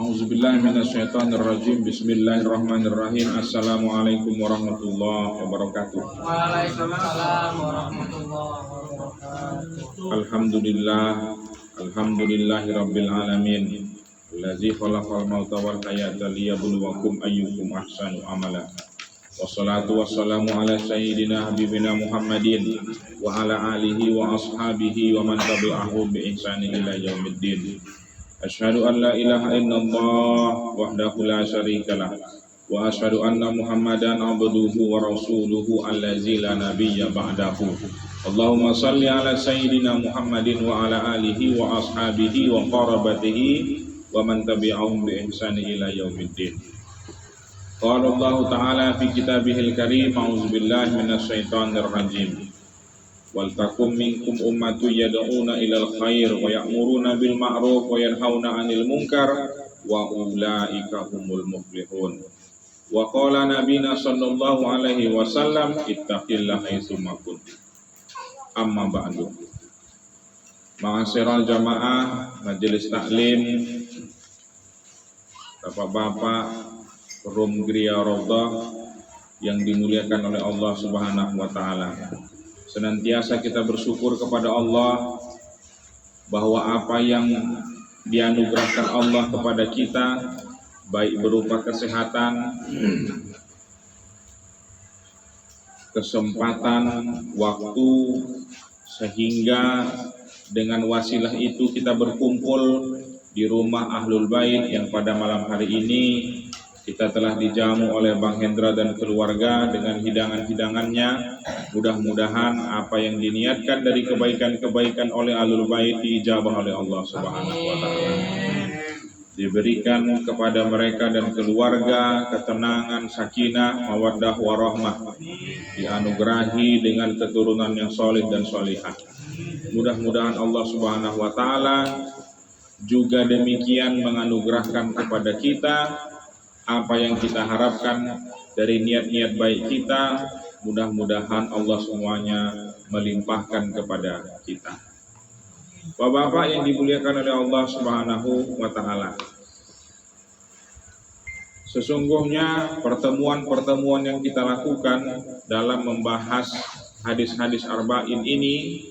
A'udzubillahi minasyaitonirrajim. Bismillahirrahmanirrahim. Assalamualaikum warahmatullahi wabarakatuh. Waalaikumsalam warahmatullahi wabarakatuh. Alhamdulillahi rabbil alamin. Allazi khalaqal mauta wal hayata liyabluwakum ayyukum ahsanu amala. Wassalatu wassalamu ala sayyidina habibina Muhammadin wa ala alihi wa ashabihi wa man tabi'ahum bi ihsanin ila yaumiddin. Asyhadu an la ilaha illallah wahdahu la syarikalah wa asyhadu anna Muhammadan abduhu wa rasuluhu allazi la nabiyya ba'dahu. Allahumma salli ala sayyidina Muhammadin wa ala alihi wa ashabihi wa qarabatihi wa man tabi'ahum bi ihsani ila yaumiddin. Qala Allah ta'ala fi kitabihil karim, a'udzu billahi minasy syaithanir rajim. Wal takum minkum ummatu yad'una ilal khair wa ya'muruna bil ma'ruf wa yanhauna 'anil munkar wa ulaika humul muflihun. Wa qala nabiyina sallallahu alaihi wasallam ittaqillaha haitsuma kuntum. Amma ba'du. Ma'asyiral jamaah majelis taklim, bapak-bapak Rum Gria Raudhah yang dimuliakan oleh Allah Subhanahu wa taala. Senantiasa kita bersyukur kepada Allah bahwa apa yang dianugerahkan Allah kepada kita, baik berupa kesehatan, kesempatan, waktu, sehingga dengan wasilah itu kita berkumpul di rumah Ahlul Bait yang pada malam hari ini kita telah dijamu oleh Bang Hendra dan keluarga dengan hidangan-hidangannya. Mudah-mudahan apa yang diniatkan dari kebaikan-kebaikan oleh Ahlul Bait diijabah oleh Allah Subhanahu wa taala. Diberikan kepada mereka dan keluarga ketenangan, sakinah, mawaddah warahmah. Dianugerahi dengan keturunan yang soleh dan solihah. Mudah-mudahan Allah Subhanahu wa taala juga demikian menganugerahkan kepada kita apa yang kita harapkan dari niat-niat baik kita. Mudah-mudahan Allah semuanya melimpahkan kepada kita. Bapak-bapak yang dimuliakan oleh Allah Subhanahu wa taala, sesungguhnya pertemuan-pertemuan yang kita lakukan dalam membahas hadis-hadis arba'in ini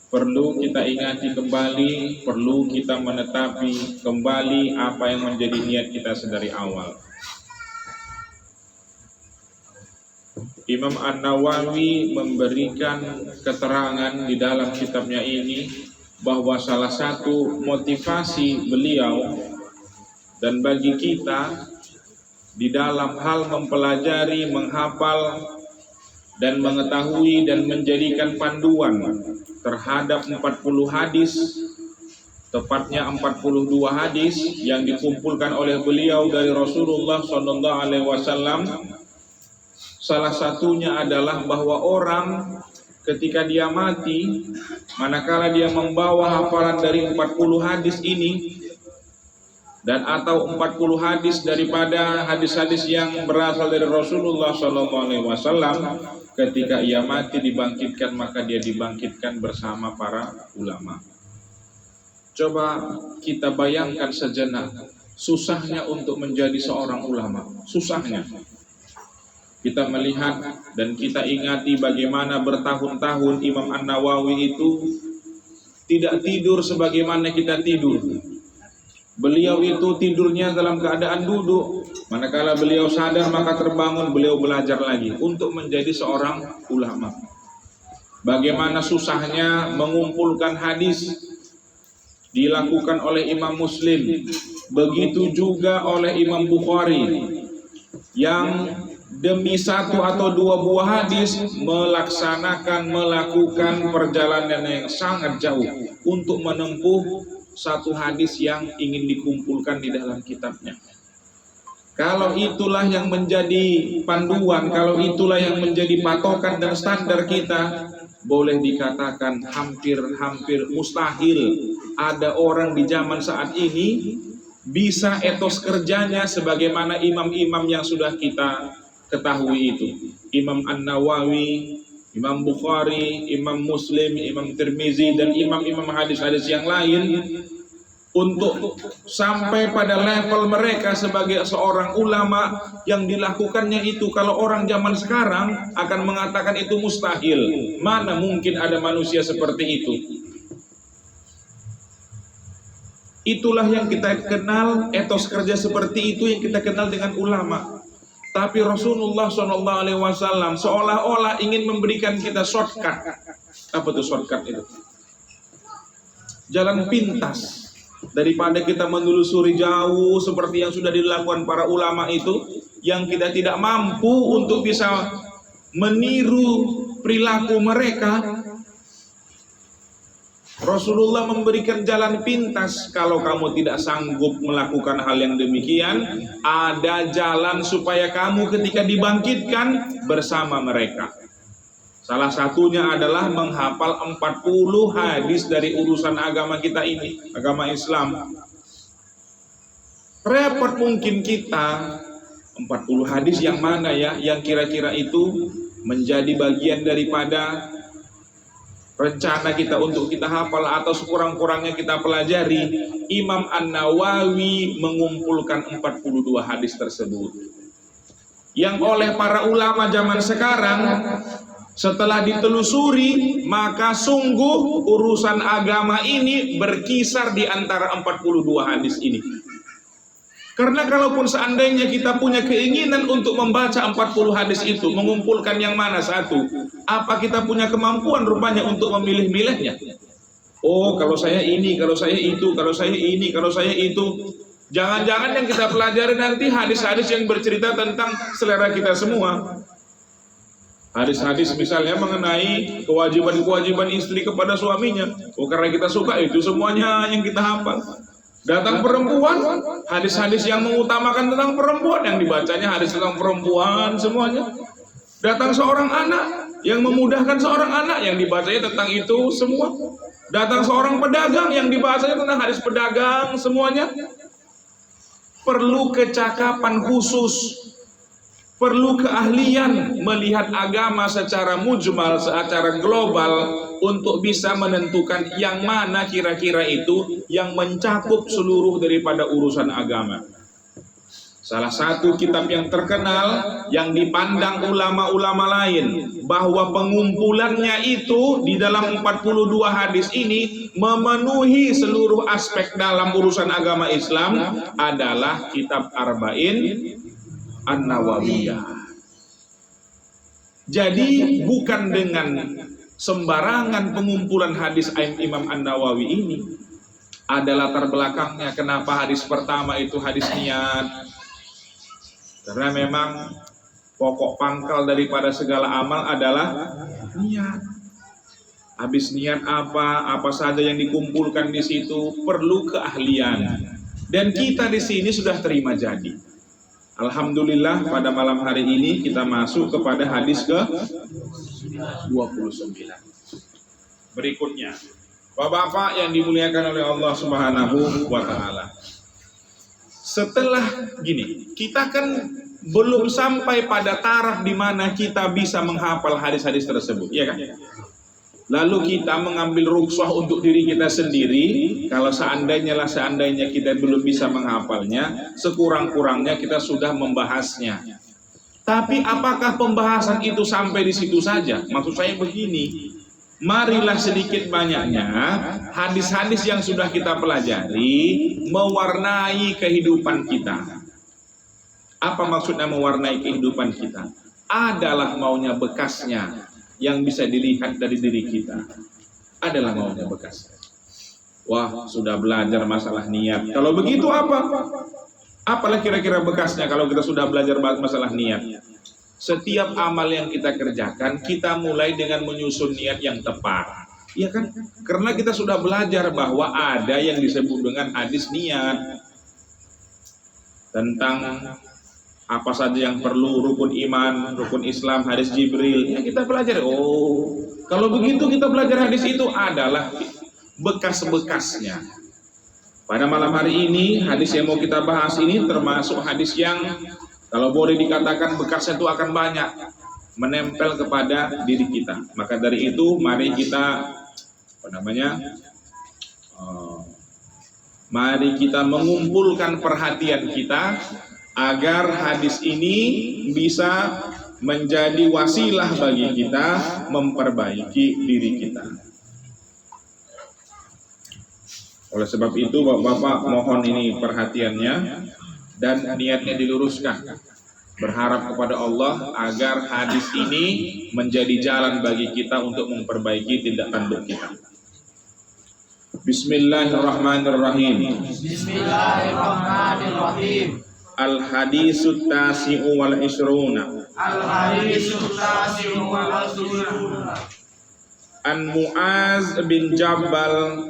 perlu kita ingati kembali, perlu kita menetapi kembali apa yang menjadi niat kita sedari awal. Imam An-Nawawi memberikan keterangan di dalam kitabnya ini bahwa salah satu motivasi beliau dan bagi kita di dalam hal mempelajari, menghafal dan mengetahui dan menjadikan panduan terhadap 40 hadis, tepatnya 42 hadis yang dikumpulkan oleh beliau dari Rasulullah SAW. Salah satunya adalah bahwa orang ketika dia mati, manakala dia membawa hafalan dari 40 hadis ini dan atau 40 hadis daripada hadis-hadis yang berasal dari Rasulullah SAW, ketika ia mati dibangkitkan, maka dia dibangkitkan bersama para ulama. Coba kita bayangkan sejenak susahnya untuk menjadi seorang ulama, susahnya. Kita melihat dan kita ingati bagaimana bertahun-tahun Imam An-Nawawi itu tidak tidur sebagaimana kita tidur. Beliau itu tidurnya dalam keadaan duduk. Manakala beliau sadar maka terbangun, beliau belajar lagi untuk menjadi seorang ulama. Bagaimana susahnya mengumpulkan hadis dilakukan oleh Imam Muslim. Begitu juga oleh Imam Bukhari yang demi satu atau dua buah hadis melakukan perjalanan yang sangat jauh untuk menempuh satu hadis yang ingin dikumpulkan di dalam kitabnya. Kalau itulah yang menjadi panduan, kalau itulah yang menjadi patokan dan standar kita, boleh dikatakan hampir mustahil ada orang di zaman saat ini bisa etos kerjanya sebagaimana imam-imam yang sudah kita ketahui itu. Imam An-Nawawi, Imam Bukhari, Imam Muslim, Imam Tirmizi, dan imam-imam hadis-hadis yang lain untuk sampai pada level mereka sebagai seorang ulama yang dilakukannya itu. Kalau orang zaman sekarang akan mengatakan itu mustahil. Mana mungkin ada manusia seperti itu? Itulah yang kita kenal, etos kerja seperti itu yang kita kenal dengan ulama. Tapi Rasulullah SAW seolah-olah ingin memberikan kita shortcut. Apa tuh shortcut itu? Jalan pintas. Daripada kita menelusuri jauh seperti yang sudah dilakukan para ulama itu, yang kita tidak mampu untuk bisa meniru perilaku mereka, Rasulullah memberikan jalan pintas. Kalau kamu tidak sanggup melakukan hal yang demikian, ada jalan supaya kamu ketika dibangkitkan bersama mereka. Salah satunya adalah menghafal 40 hadis dari urusan agama kita ini, agama Islam. Repot mungkin kita, 40 hadis yang mana ya, yang kira-kira itu menjadi bagian daripada rencana kita untuk kita hafal atau sekurang-kurangnya kita pelajari. Imam An-Nawawi mengumpulkan 42 hadis tersebut, yang oleh para ulama zaman sekarang setelah ditelusuri, maka sungguh urusan agama ini berkisar di antara 42 hadis ini. Karena kalaupun seandainya kita punya keinginan untuk membaca 40 hadis itu, mengumpulkan yang mana satu, apa kita punya kemampuan rupanya untuk memilih-milihnya? Oh, kalau saya ini, kalau saya itu, kalau saya ini, kalau saya itu. Jangan-jangan yang kita pelajari nanti hadis-hadis yang bercerita tentang selera kita semua. Hadis-hadis misalnya mengenai kewajiban-kewajiban istri kepada suaminya. Oh, karena kita suka itu semuanya yang kita hafal. Datang perempuan, hadis-hadis yang mengutamakan tentang perempuan, yang dibacanya hadis tentang perempuan semuanya. Datang seorang anak yang memudahkan seorang anak, yang dibacanya tentang itu semua. Datang seorang pedagang yang dibacanya tentang hadis pedagang semuanya. Perlu kecakapan khusus, perlu keahlian melihat agama secara mujmal, secara global, untuk bisa menentukan yang mana kira-kira itu yang mencakup seluruh daripada urusan agama. Salah satu kitab yang terkenal yang dipandang ulama-ulama lain bahwa pengumpulannya itu di dalam 42 hadis ini memenuhi seluruh aspek dalam urusan agama Islam adalah kitab Arba'in An-Nawawiyah. Jadi bukan dengan sembarangan pengumpulan hadis Imam An-Nawawi ini. Ada latar belakangnya kenapa hadis pertama itu hadis niat. Karena memang pokok pangkal daripada segala amal adalah niat. Habis niat apa saja yang dikumpulkan di situ perlu keahlian. Dan kita di sini sudah terima jadi. Alhamdulillah pada malam hari ini kita masuk kepada hadis ke 29. Berikutnya, Bapak-bapak yang dimuliakan oleh Allah Subhanahu wa taala. Setelah gini, kita kan belum sampai pada taraf di mana kita bisa menghafal hadis-hadis tersebut, ya kan? Lalu kita mengambil rukhsah untuk diri kita sendiri. Kalau seandainya kita belum bisa menghafalnya, sekurang-kurangnya kita sudah membahasnya. Tapi apakah pembahasan itu sampai di situ saja? Maksud saya begini, marilah sedikit banyaknya hadis-hadis yang sudah kita pelajari mewarnai kehidupan kita. Apa maksudnya mewarnai kehidupan kita? Adalah maunya bekasnya yang bisa dilihat dari diri kita. Adalah maunya bekasnya. Wah, sudah belajar masalah niat. Kalau begitu apa? Apalah kira-kira bekasnya kalau kita sudah belajar masalah niat? Setiap amal yang kita kerjakan, kita mulai dengan menyusun niat yang tepat. Iya kan? Karena kita sudah belajar bahwa ada yang disebut dengan hadis niat. Tentang apa saja yang perlu, rukun iman, rukun Islam, hadis Jibril. Ya kita pelajari. Oh, kalau begitu kita belajar hadis itu adalah bekas-bekasnya. Pada malam hari ini, hadis yang mau kita bahas ini termasuk hadis yang kalau boleh dikatakan bekasnya itu akan banyak menempel kepada diri kita. Maka dari itu mari kita Mari kita mengumpulkan perhatian kita agar hadis ini bisa menjadi wasilah bagi kita memperbaiki diri kita. Oleh sebab itu Bapak-bapak mohon ini perhatiannya dan niatnya diluruskan. Berharap kepada Allah agar hadis ini menjadi jalan bagi kita untuk memperbaiki tindak tanduk kita. Bismillahirrahmanirrahim. Bismillahirrahmanirrahim. Al-hadisut tasi'u wal isruna. Al-hadisut tasi'u wal isruna. An Mu'az bin Jabal.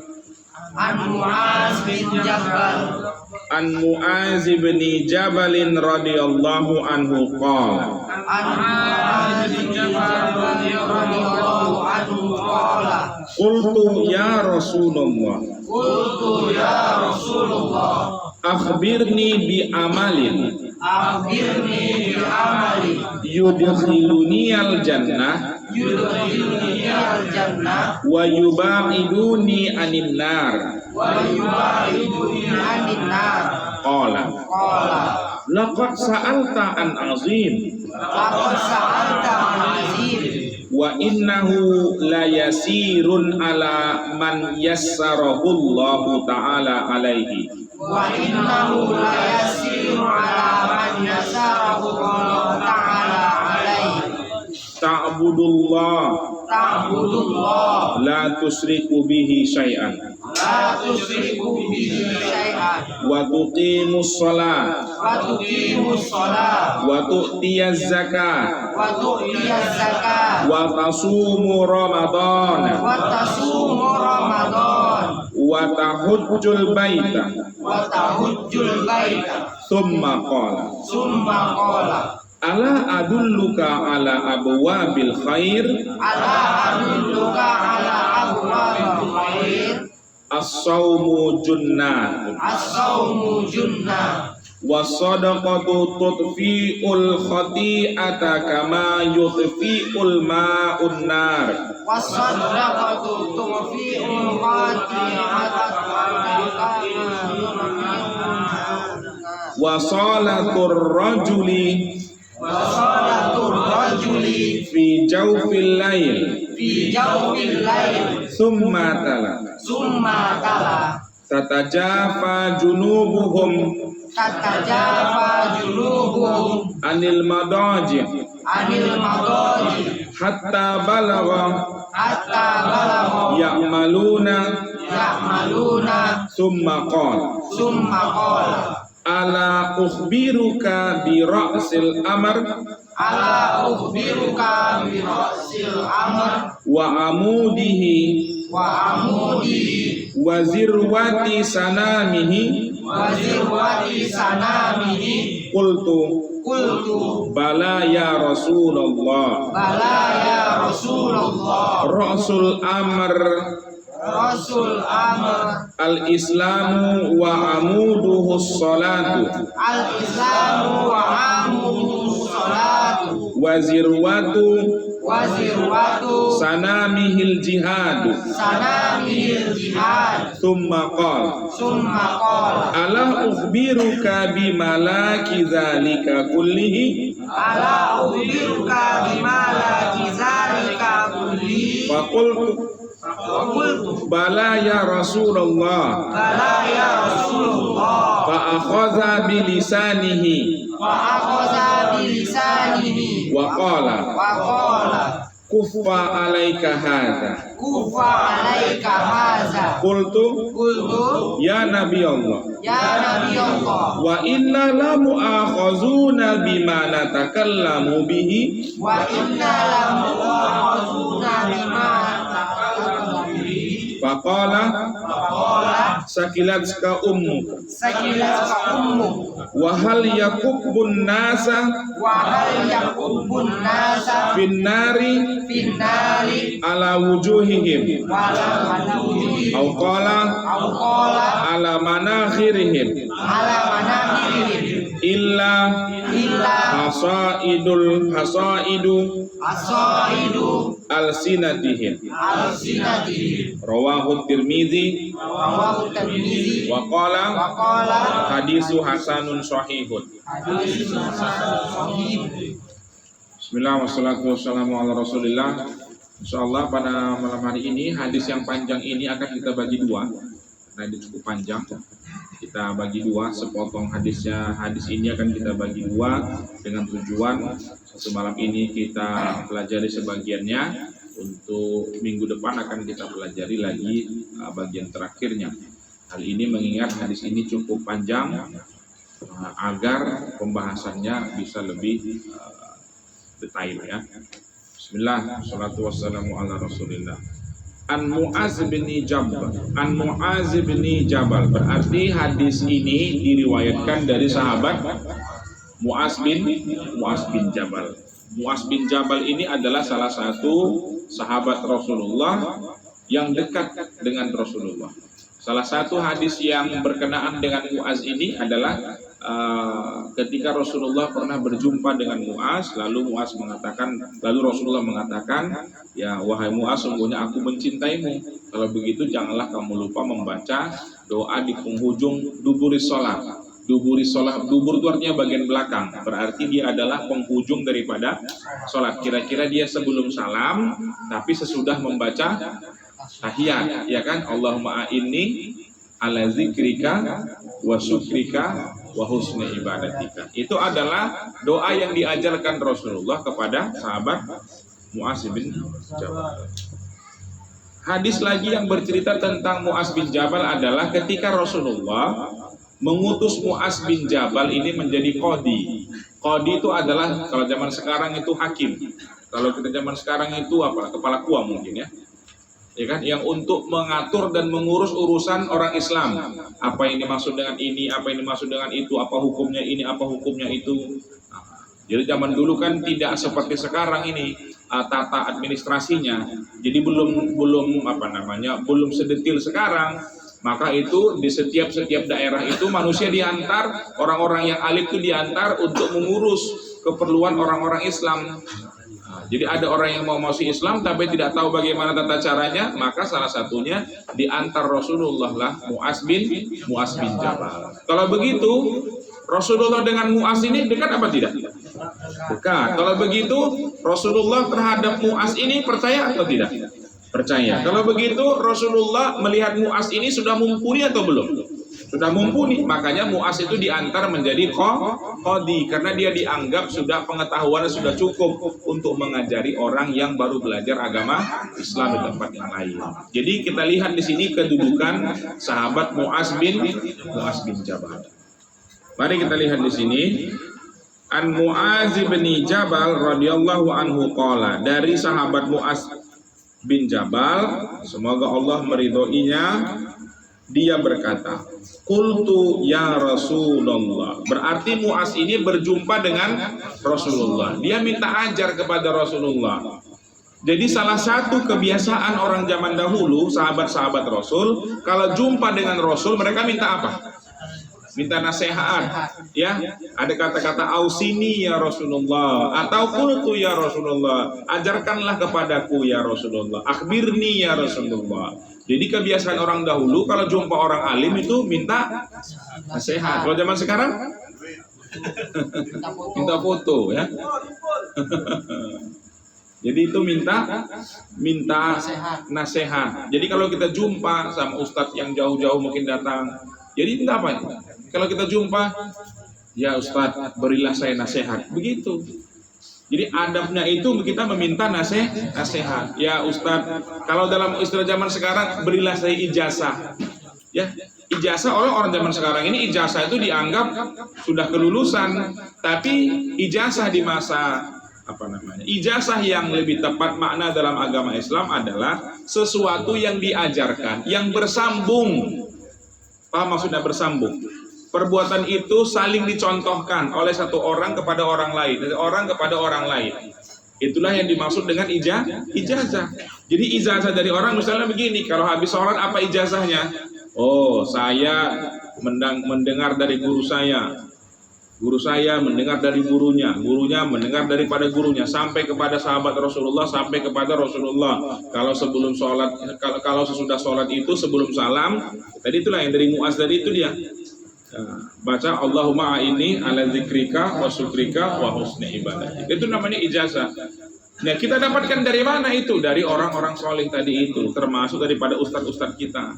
An Mu'az bin Jabal. An Mu'az bin Jabalin radhiyallahu anhu qala. An Mu'az bin Jabal radhiyallahu anhu qala. Qultu ya Rasulullah. Qultu ya Rasulullah. Akhbirni bi amalin. Akhbirni bi amali. Yudkhiluni al-jannah. Yudkhiluni al-jannah. Wa yuba'iduni anin nar. Wa yubaiduni anin nar. Qala. Qala. Laqad sa'alta an azim. Laqad sa'alta an azim. Wa innahu la yasirun ala man yassarahu Allahu ta'ala alaihi. Wa innahu la yasiru ala man yasarahu Allah ta'ala alaihi. Ta'budullah. Ta'budullah. La tusriku bihi syai'an. La tusyriku bihi syai'an. Wa tuqimus shalah. Wa tuqimus shalah. Wa tu'tiyaz zakat. Wa tu'tiyaz zakat. Wa tasumu ramadan. Wa tasumu ramadan. Wa tahujjul baita. Wa tahujjul baita. Thumma qala. Summa qala. Ala adulluka ala abwabil khair. Ala adulluka ala abwabil khair. As-sawmu junnah. As-sawmu junnah. Was-sadaqatu tudfi'ul khati'ata kama yudfi'ul ma'un nar. Was-sadaqatu tudfi'ul khati'ata kama yudfi'ul ma'un nar. Wa salatur rajuli Wa salatur rajuli fi jawfil lail. fi jawfil lail. Thumma tala. Summa tala. Tatajafa junubuhum Tatajafa junubuhum anil madaji anil madaji. hatta balagha Hatta balagha ya'maluna. ya'maluna. Thumma qala Summa qala. ala ukhbiruka bi ra'sil amr Ala ukhbiruka bi ra'sil amr wa amudihi wa amudihi wa zirwati sanamihi. wa zirwati sanamihi. Qultu Qultu bala ya Rasulullah. bala ya Rasulullah. Rasul amr Rasul amr al-islamu wa amuduhu salatu al-islamu wa amuduhu salatu wa zirwatu wa zirwatu sanamihil jihadu. sanamihil jihad. Thumma qala Summa qala. ala ukhbiruka bi malaki dzalika kullihi. Ala ukhbiruka bima la kizalika kulli. Faqultu Wa qultu bala ya Rasulullah. bala ya Rasulullah. Fa akhadha bi lisanihi Wa akhadha bi lisanihi wa qala wa qala kuffa alaika hadha. kufa alaika haza. Qultu Qultu ya Nabi Allah, ya Nabi Allah. wa inna la mu'akhazuna bima natakallamu bihi. Wa inna la mu'akhazuna bima natakallamu bihi. Faqala Qala sakilatka ummuka sakilatka ummuk. wa hal yakubbun nasa Wa hal yakubbun nasa fin nari finnari ala wujuhihim wa la wujuhi. aw qala Au qala ala manakhirihim ala manahirihim illa illa Hasaidu As-saidu alsinatihim. al-sinatihim. Rawahu Tirmizi Rawahu Tirmizi wa qala wa qala hadisu hasanun sahihun. haditsun sahih. Bismillah wassalatu wassalamu ala Rasulillah. Insyaallah pada malam hari ini hadis yang panjang ini akan kita bagi dua. Nah, ini cukup panjang. Kita bagi dua sepotong hadisnya. Hadis ini akan kita bagi dua dengan tujuan satu malam ini kita pelajari sebagiannya, untuk minggu depan akan kita pelajari lagi bagian terakhirnya. Hal ini mengingat hadis ini cukup panjang agar pembahasannya bisa lebih detail ya. Bismillah, salatu wassalamu ala Rasulillah. An Mu'az bin Jabal. Berarti hadis ini diriwayatkan dari sahabat Mu'az bin Jabal. Mu'az bin Jabal ini adalah salah satu sahabat Rasulullah yang dekat dengan Rasulullah. Salah satu hadis yang berkenaan dengan Mu'az ini adalah ketika Rasulullah pernah berjumpa dengan Mu'az, lalu Rasulullah mengatakan, ya wahai Mu'az, sungguhnya aku mencintaimu. Kalau begitu janganlah kamu lupa membaca doa di penghujung duburi sholat. Dubur itu artinya bagian belakang, berarti dia adalah penghujung daripada sholat. Kira-kira dia sebelum salam, tapi sesudah membaca tahiyat, ya kan? Allahumma a'inni ala zikrika wa syukrika wa husni ibadatika. Itu adalah doa yang diajarkan Rasulullah kepada sahabat Mu'az bin Jabal. Hadis lagi yang bercerita tentang Mu'az bin Jabal adalah ketika Rasulullah mengutus Mu'az bin Jabal ini menjadi qadi. Qadi itu adalah, kalau zaman sekarang itu hakim. Kalau kita zaman sekarang itu apa? Kepala kua mungkin ya. Ya kan, yang untuk mengatur dan mengurus urusan orang Islam. Apa yang dimaksud dengan ini, apa yang dimaksud dengan itu, apa hukumnya ini, apa hukumnya itu. Jadi zaman dulu kan tidak seperti sekarang ini tata administrasinya. Jadi belum sedetil sekarang. Maka itu di setiap daerah itu manusia diantar, orang-orang yang alim itu diantar untuk mengurus keperluan orang-orang Islam. Jadi ada orang yang mau masuk Islam tapi tidak tahu bagaimana tata caranya, maka salah satunya diantar Rasulullah lah Mu'az bin Jabal. Kalau begitu Rasulullah dengan Mu'az ini dekat apa tidak? Dekat. Kalau begitu Rasulullah terhadap Mu'az ini percaya atau tidak? Percaya. Kalau begitu Rasulullah melihat Mu'az ini sudah mumpuni atau belum? Sudah mumpuni. Makanya Mu'az itu diantar menjadi qadi karena dia dianggap sudah pengetahuannya sudah cukup untuk mengajari orang yang baru belajar agama Islam di tempat yang lain. Jadi kita lihat di sini kedudukan sahabat Mu'az bin Jabal. Mari kita lihat di sini. An Mu'az bin Jabal radhiyallahu anhu qala, dari sahabat Mu'az bin Jabal, semoga Allah meridhoinya, dia berkata, qultu ya Rasulullah. Berarti Mu'az ini berjumpa dengan Rasulullah. Dia minta ajar kepada Rasulullah. Jadi salah satu kebiasaan orang zaman dahulu, sahabat-sahabat Rasul, kalau jumpa dengan Rasul, mereka minta apa? Minta nasihat, ya. Ada kata-kata ausini ya Rasulullah, atau qultu ya Rasulullah, ajarkanlah kepadaku ya Rasulullah, akhbirni ya Rasulullah. Jadi kebiasaan orang dahulu kalau jumpa orang alim itu minta nasihat. Kalau zaman sekarang minta foto ya. Jadi itu minta nasihat. Jadi kalau kita jumpa sama ustadz yang jauh-jauh mungkin datang, jadi minta apa? Kalau kita jumpa, ya Ustadz, berilah saya nasihat. Begitu. Jadi adabnya itu kita meminta nasihat. Ya Ustadz, kalau dalam istilah zaman sekarang, berilah saya ijazah. Ya, ijazah orang zaman sekarang ini ijazah itu dianggap sudah kelulusan, tapi ijazah di masa ijazah yang lebih tepat makna dalam agama Islam adalah sesuatu yang diajarkan, yang bersambung. Paham maksudnya bersambung? Perbuatan itu saling dicontohkan oleh satu orang kepada orang lain, dari orang kepada orang lain. Itulah yang dimaksud dengan ijazah. Jadi ijazah dari orang misalnya begini, kalau habis sholat apa ijazahnya? Oh, saya mendengar dari guru saya. Guru saya mendengar dari gurunya, gurunya mendengar daripada gurunya, sampai kepada sahabat Rasulullah, sampai kepada Rasulullah. Kalau sebelum sholat, kalau sesudah sholat itu sebelum salam, tadi itulah yang dari Muaz tadi itu dia. Baca Allahumma a'inni ala dzikrika wa syukrika wa husni ibadatik. Itu namanya ijazah. Nah, kita dapatkan dari mana itu? Dari orang-orang soleh tadi itu, termasuk daripada ustadz-ustadz kita.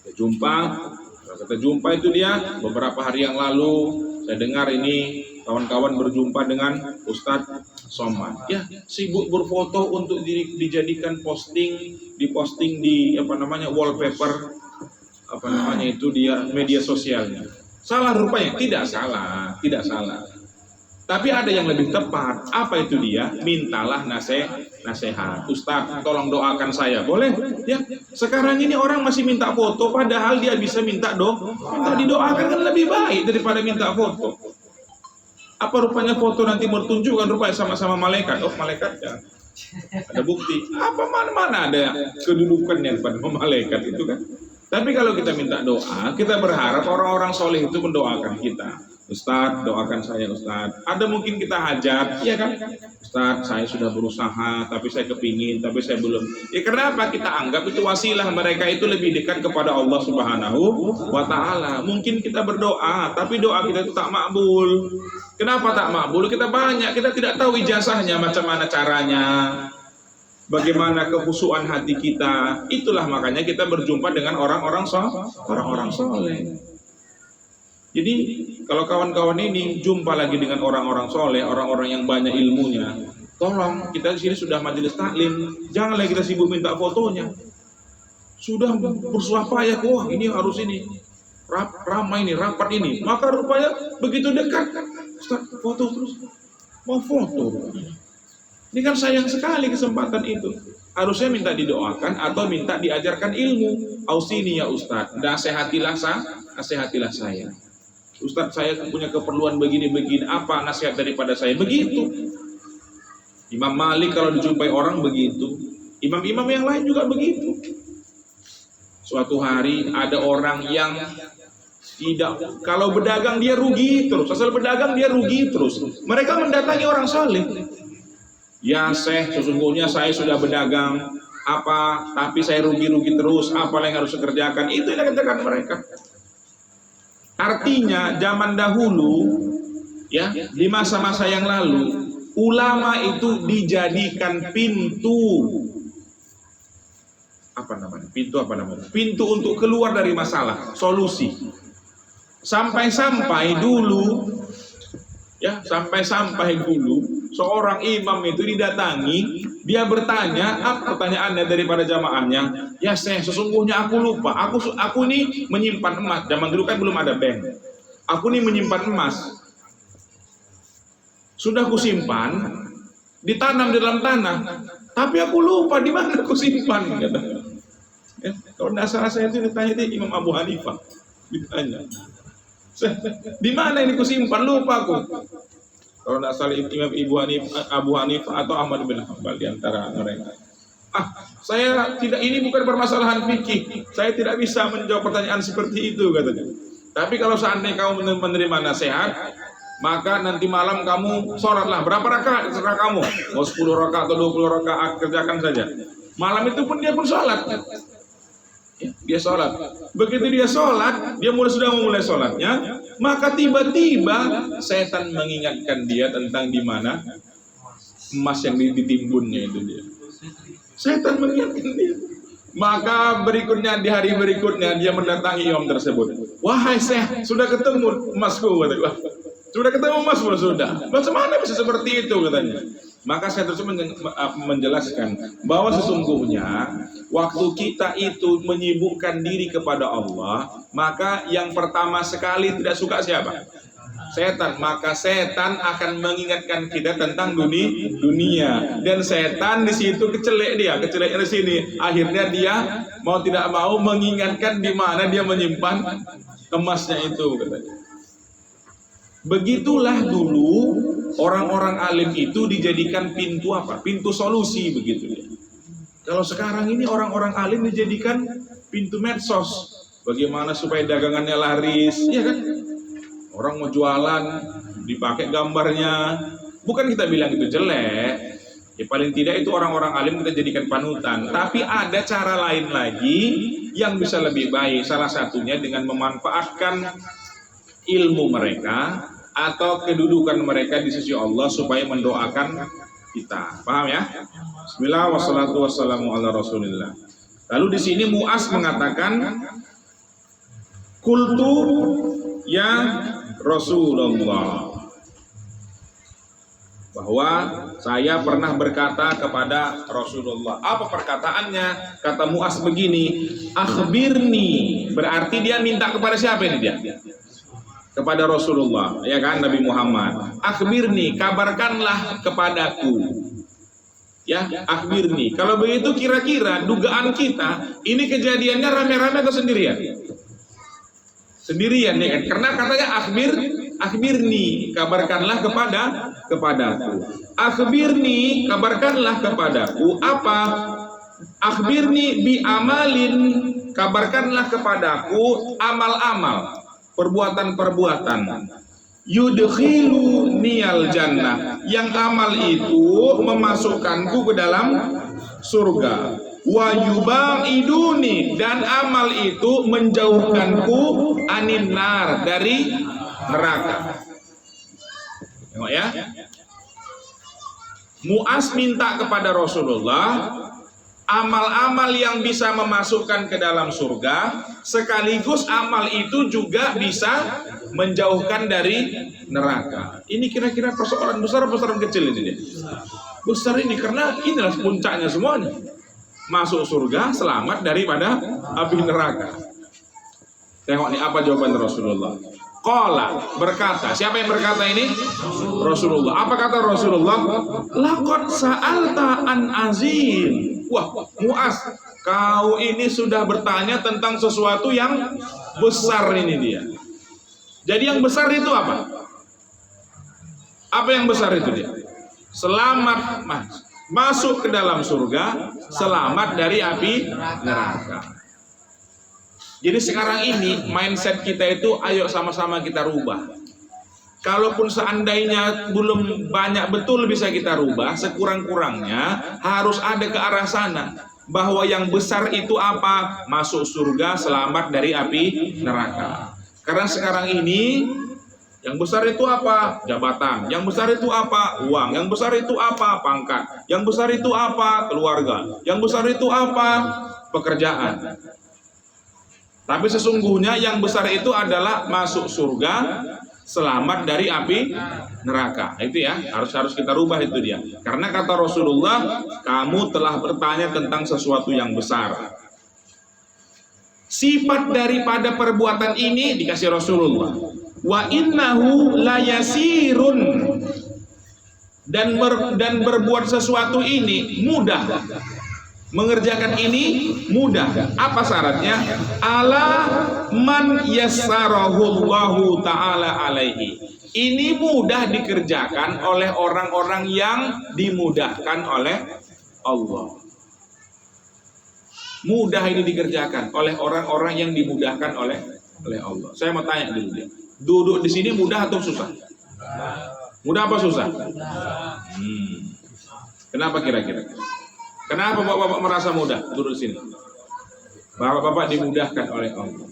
Kita jumpa itu dia beberapa hari yang lalu. Saya dengar ini kawan-kawan berjumpa dengan Ustadz Somad. Ya, sibuk berfoto untuk dijadikan diposting di wallpaper itu dia media sosialnya. Salah rupanya? Tidak salah. Tapi ada yang lebih tepat. Apa itu dia? Mintalah nasihat. Ustadz, tolong doakan saya. Boleh? Ya. Sekarang ini orang masih minta foto, padahal dia bisa minta didoakan kan lebih baik daripada minta foto. Apa rupanya foto nanti bertunjukkan rupanya sama-sama malaikat? Oh, malaikat ya. Ada bukti. Apa mana ada kedudukannya pada malaikat itu kan? Tapi kalau kita minta doa, kita berharap orang-orang soleh itu mendoakan kita. Ustadz, doakan saya Ustadz. Ada mungkin kita hajat, iya kan? Ustadz, saya sudah berusaha, tapi saya kepingin, tapi saya belum. Ya kenapa kita anggap itu wasilah mereka itu lebih dekat kepada Allah Subhanahu wa Ta'ala. Mungkin kita berdoa, tapi doa kita itu tak makbul. Kenapa tak makbul? Kita banyak, kita tidak tahu ijazahnya, macam mana caranya. Bagaimana kehusuan hati kita. Itulah makanya kita berjumpa dengan orang-orang soleh. Jadi kalau kawan-kawan ini jumpa lagi dengan orang-orang soleh, orang-orang yang banyak ilmunya, tolong, kita di sini sudah majelis taklim, jangan lagi kita sibuk minta fotonya. Sudah bersuah payah, wah ini harus ini, ramai ini, rapat ini, maka rupanya begitu dekat, Ustaz, foto terus, mau foto. Ini kan sayang sekali kesempatan itu. Harusnya minta didoakan atau minta diajarkan ilmu. Ausini ya Ustaz, nasihatilah saya. Ustaz, saya punya keperluan begini-begini, apa nasihat daripada saya? Begitu. Imam Malik kalau dijumpai orang begitu. Imam-imam yang lain juga begitu. Suatu hari ada orang yang kalau berdagang dia rugi terus. Asal berdagang dia rugi terus. Mereka mendatangi orang saleh. Ya Syekh, sesungguhnya saya sudah berdagang, tapi saya rugi-rugi terus, apa yang harus saya kerjakan? Itu yang dikatakan mereka. Artinya zaman dahulu, ya, di masa-masa yang lalu, ulama itu dijadikan pintu Pintu untuk keluar dari masalah, solusi. Sampai-sampai dulu seorang imam itu didatangi, dia bertanya, apa pertanyaannya daripada jamaahnya? Ya Syekh, sesungguhnya aku lupa, aku ini menyimpan emas. Zaman dulu kan belum ada bank. Aku ini menyimpan emas. Sudah kusimpan, ditanam di dalam tanah, tapi aku lupa di mana aku simpan. Kalau tidak salah saya itu ditanya itu Imam Abu Hanifah, ditanya, di mana ini kusimpan? Lupa aku. Kalau tidak salah Imam Abu Hanifah atau Ahmad bin Hanbal di antara mereka. Saya tidak, ini bukan permasalahan fikih. Saya tidak bisa menjawab pertanyaan seperti itu, katanya. Tapi kalau seandainya kamu menerima nasihat, maka nanti malam kamu sholatlah. Berapa rakaat terserah kamu. Mau 10 rakaat atau 20 rakaat, kerjakan saja. Malam itu pun dia pun sholat. Dia sholat. Begitu dia sholat, dia sudah memulai sholatnya, maka tiba-tiba setan mengingatkan dia tentang di mana emas yang ditimbunnya itu dia. Setan mengingatkan dia. Maka berikutnya, di hari berikutnya dia mendatangi imam tersebut. Wahai Syekh, sudah ketemu emasku, katanya. Sudah ketemu emas pun sudah. Macam mana bisa seperti itu, katanya. Maka saya terus menjelaskan bahwa sesungguhnya waktu kita itu menyibukkan diri kepada Allah, maka yang pertama sekali tidak suka siapa? Setan. Maka setan akan mengingatkan kita tentang dunia, dan setan di situ keceleknya di sini. Akhirnya dia mau tidak mau mengingatkan di mana dia menyimpan emasnya itu, katanya. Begitulah dulu orang-orang alim itu dijadikan pintu apa? Pintu solusi, begitu ya. Kalau sekarang ini orang-orang alim dijadikan pintu medsos. Bagaimana supaya dagangannya laris, ya kan? Orang mau jualan dipakai gambarnya, bukan kita bilang itu jelek. Ya paling tidak itu orang-orang alim kita jadikan panutan. Tapi ada cara lain lagi yang bisa lebih baik. Salah satunya dengan memanfaatkan ilmu mereka atau kedudukan mereka di sisi Allah supaya mendoakan kita. Paham ya? Bismillah wassalatu wassalamu ala Rasulillah. Lalu di sini Mu'az mengatakan, "Qultu ya Rasulullah." Bahwa saya pernah berkata kepada Rasulullah. Apa perkataannya? Kata Mu'az begini, "Akhbirni." Berarti dia minta kepada siapa ini dia? Kepada Rasulullah, ya kan, Nabi Muhammad. "Akhbirni," kabarkanlah kepadaku. Ya, akhbirni. Kalau begitu kira-kira dugaan kita, ini kejadiannya rame-rame atau sendirian? Sendirian ya kan? Karena katanya akhbirni, kabarkanlah kepadaku. Akhbirni, kabarkanlah kepadaku apa? Akhbirni bi amalin, kabarkanlah kepadaku amal-amal, perbuatan-perbuatan. Yudkhilu niyal jannah, yang amal itu memasukkanku ke dalam surga. Wa yubaiduni, dan amal itu menjauhkanku anin nar, dari neraka. Tengok ya. Mu'az minta kepada Rasulullah amal-amal yang bisa memasukkan ke dalam surga, sekaligus amal itu juga bisa menjauhkan dari neraka. Ini kira-kira persoalan besar, persoalan kecil ini dia. Besar ini karena inilah puncaknya semuanya. Masuk surga, selamat daripada api neraka. Tengok nih apa jawaban Rasulullah. Qala, berkata, siapa yang berkata ini? Rasulullah. Apa kata Rasulullah? Laqad sa'alta an azim. Wah, Mu'az, kau ini sudah bertanya tentang sesuatu yang besar ini dia. Jadi yang besar itu apa? Apa yang besar itu dia? Selamat masuk ke dalam surga, selamat dari api neraka. Jadi sekarang ini mindset kita itu ayo sama-sama kita rubah. Kalaupun seandainya belum banyak betul bisa kita rubah, sekurang-kurangnya harus ada ke arah sana. Bahwa yang besar itu apa? Masuk surga, selamat dari api neraka. Karena sekarang ini yang besar itu apa? Jabatan. Yang besar itu apa? Uang. Yang besar itu apa? Pangkat. Yang besar itu apa? Keluarga. Yang besar itu apa? Pekerjaan. Tapi sesungguhnya yang besar itu adalah masuk surga, selamat dari api neraka. Itu ya, harus kita rubah itu dia. Karena kata Rasulullah, kamu telah bertanya tentang sesuatu yang besar. Sifat daripada perbuatan ini dikasih Rasulullah. Wa innahu layasirun, dan berbuat sesuatu ini mudah. Mengerjakan ini mudah. Apa syaratnya? Ala man yassarahullahu ta'ala alaihi. Ini mudah dikerjakan oleh orang-orang yang dimudahkan oleh Allah. Mudah ini dikerjakan oleh orang-orang yang dimudahkan oleh Allah. Saya mau tanya dulu dia. Duduk di sini mudah atau susah? Mudah apa susah? Kenapa kira-kira? Kenapa bapak-bapak merasa mudah duduk di sini? Bapak-bapak dimudahkan oleh Allah.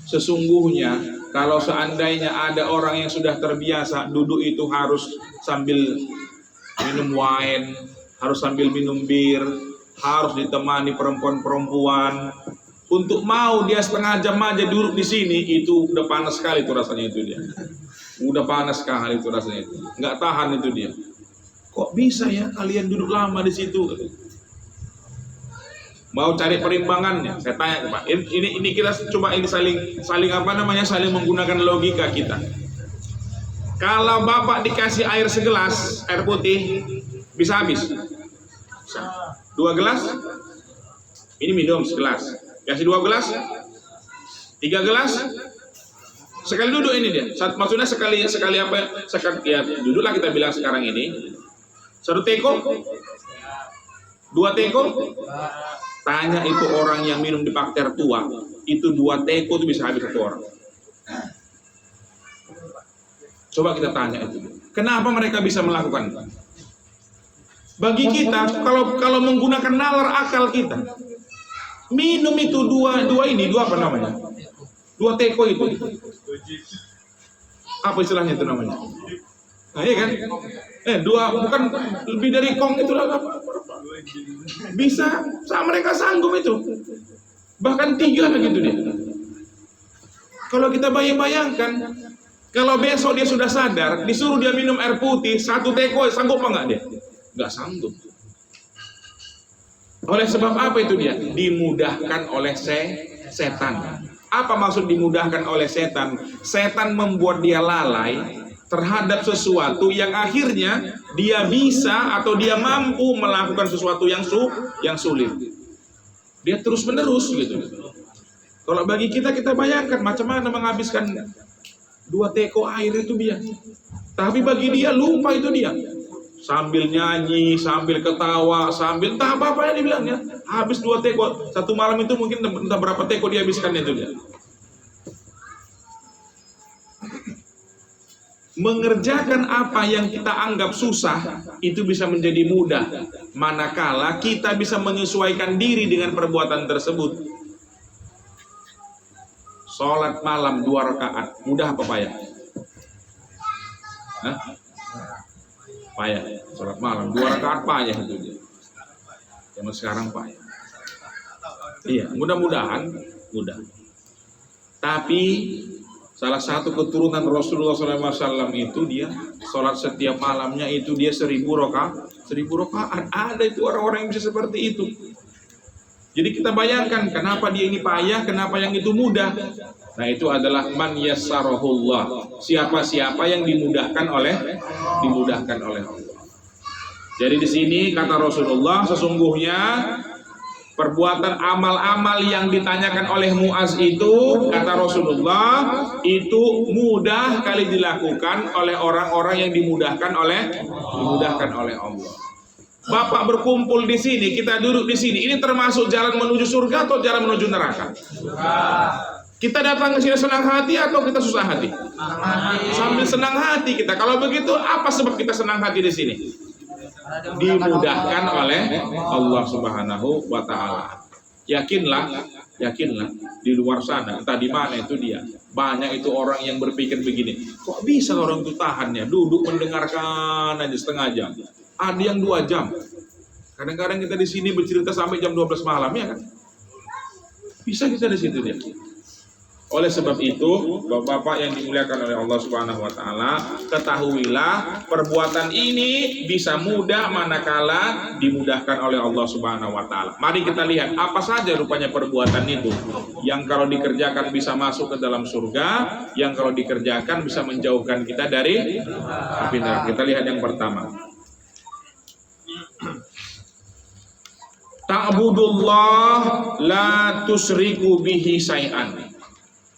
Sesungguhnya kalau seandainya ada orang yang sudah terbiasa duduk itu harus sambil minum wine, harus sambil minum bir, harus ditemani perempuan-perempuan. Untuk mau dia setengah jam aja duduk di sini, itu udah panas sekali itu rasanya itu dia. Udah panas sekali itu rasanya itu. Nggak tahan itu dia. Kok bisa ya kalian duduk lama di situ? Mau cari perimbangannya? Saya tanya Pak. Ini kita coba ini saling apa namanya? Saling menggunakan logika kita. Kalau Bapak dikasih air segelas, air putih, bisa habis. 2 gelas? Ini minum segelas. Kasih 2 gelas? 3 gelas? Sekali duduk ini dia. Maksudnya sekali apa? Ya, duduklah kita bilang sekarang ini. 1 teko? 2 teko? Tanya itu orang yang minum di pakter tua, itu 2 teko itu bisa habis 1 orang. Coba kita tanya itu. Kenapa mereka bisa melakukan? Bagi kita, kalau menggunakan nalar akal kita, minum itu dua apa namanya? Dua teko itu. Apa istilahnya itu namanya? Nah, iya kan? Dua, bukan lebih dari kong itu lah. Bisa, mereka sanggup itu. Bahkan 3 begitu dia. Kalau kita bayangkan, kalau besok dia sudah sadar, disuruh dia minum air putih 1 teko, sanggup apa enggak dia? Enggak sanggup. Oleh sebab apa itu dia? Dimudahkan oleh setan. Apa maksud dimudahkan oleh setan? Setan membuat dia lalai terhadap sesuatu yang akhirnya dia bisa atau dia mampu melakukan sesuatu yang sulit. Dia terus menerus gitu. Kalau bagi kita bayangkan macam mana menghabiskan 2 teko air itu dia. Tapi bagi dia lupa itu dia. Sambil nyanyi, sambil ketawa, sambil entah apa-apa yang dibilangnya. Habis 2 teko, 1 malam itu mungkin entah berapa teko dihabiskan itu dia. Mengerjakan apa yang kita anggap susah itu bisa menjadi mudah manakala kita bisa menyesuaikan diri dengan perbuatan tersebut. Sholat malam 2 rakaat mudah apa payah? Payah. Sholat malam 2 rakaat payah itu dia. Zaman sekarang payah. Iya, mudah-mudahan mudah. Tapi salah satu keturunan Rasulullah SAW itu dia sholat setiap malamnya itu dia 1000 rakaat. Ada itu orang-orang yang bisa seperti itu. Jadi kita bayangkan kenapa dia ini payah, kenapa yang itu mudah. Nah itu adalah man yassarahullah. Siapa-siapa yang dimudahkan oleh Allah. Jadi di sini kata Rasulullah, sesungguhnya perbuatan amal-amal yang ditanyakan oleh Muaz itu, kata Rasulullah, itu mudah kali dilakukan oleh orang-orang yang dimudahkan oleh Allah. Bapak berkumpul di sini, kita duduk di sini. Ini termasuk jalan menuju surga atau jalan menuju neraka? Kita datang ke sini senang hati atau kita susah hati? Sambil senang hati kita. Kalau begitu, apa sebab kita senang hati di sini? Dimudahkan oleh Allah Subhanahu wa Ta'ala. Yakinlah di luar sana, entah di mana itu dia. Banyak itu orang yang berpikir begini, kok bisa orang itu tahannya duduk mendengarkan aja setengah jam. Ada yang 2 jam. Kadang-kadang kita di sini bercerita sampai jam 12 malam ya kan? Bisa kita di situ dia. Oleh sebab itu, Bapak-bapak yang dimuliakan oleh Allah Subhanahu wa Ta'ala, ketahuilah perbuatan ini bisa mudah manakala dimudahkan oleh Allah Subhanahu wa Ta'ala. Mari kita lihat apa saja rupanya perbuatan itu yang kalau dikerjakan bisa masuk ke dalam surga, yang kalau dikerjakan bisa menjauhkan kita dari api neraka. Kita lihat yang pertama. Ta'budullah la tusriku bihi syai'an.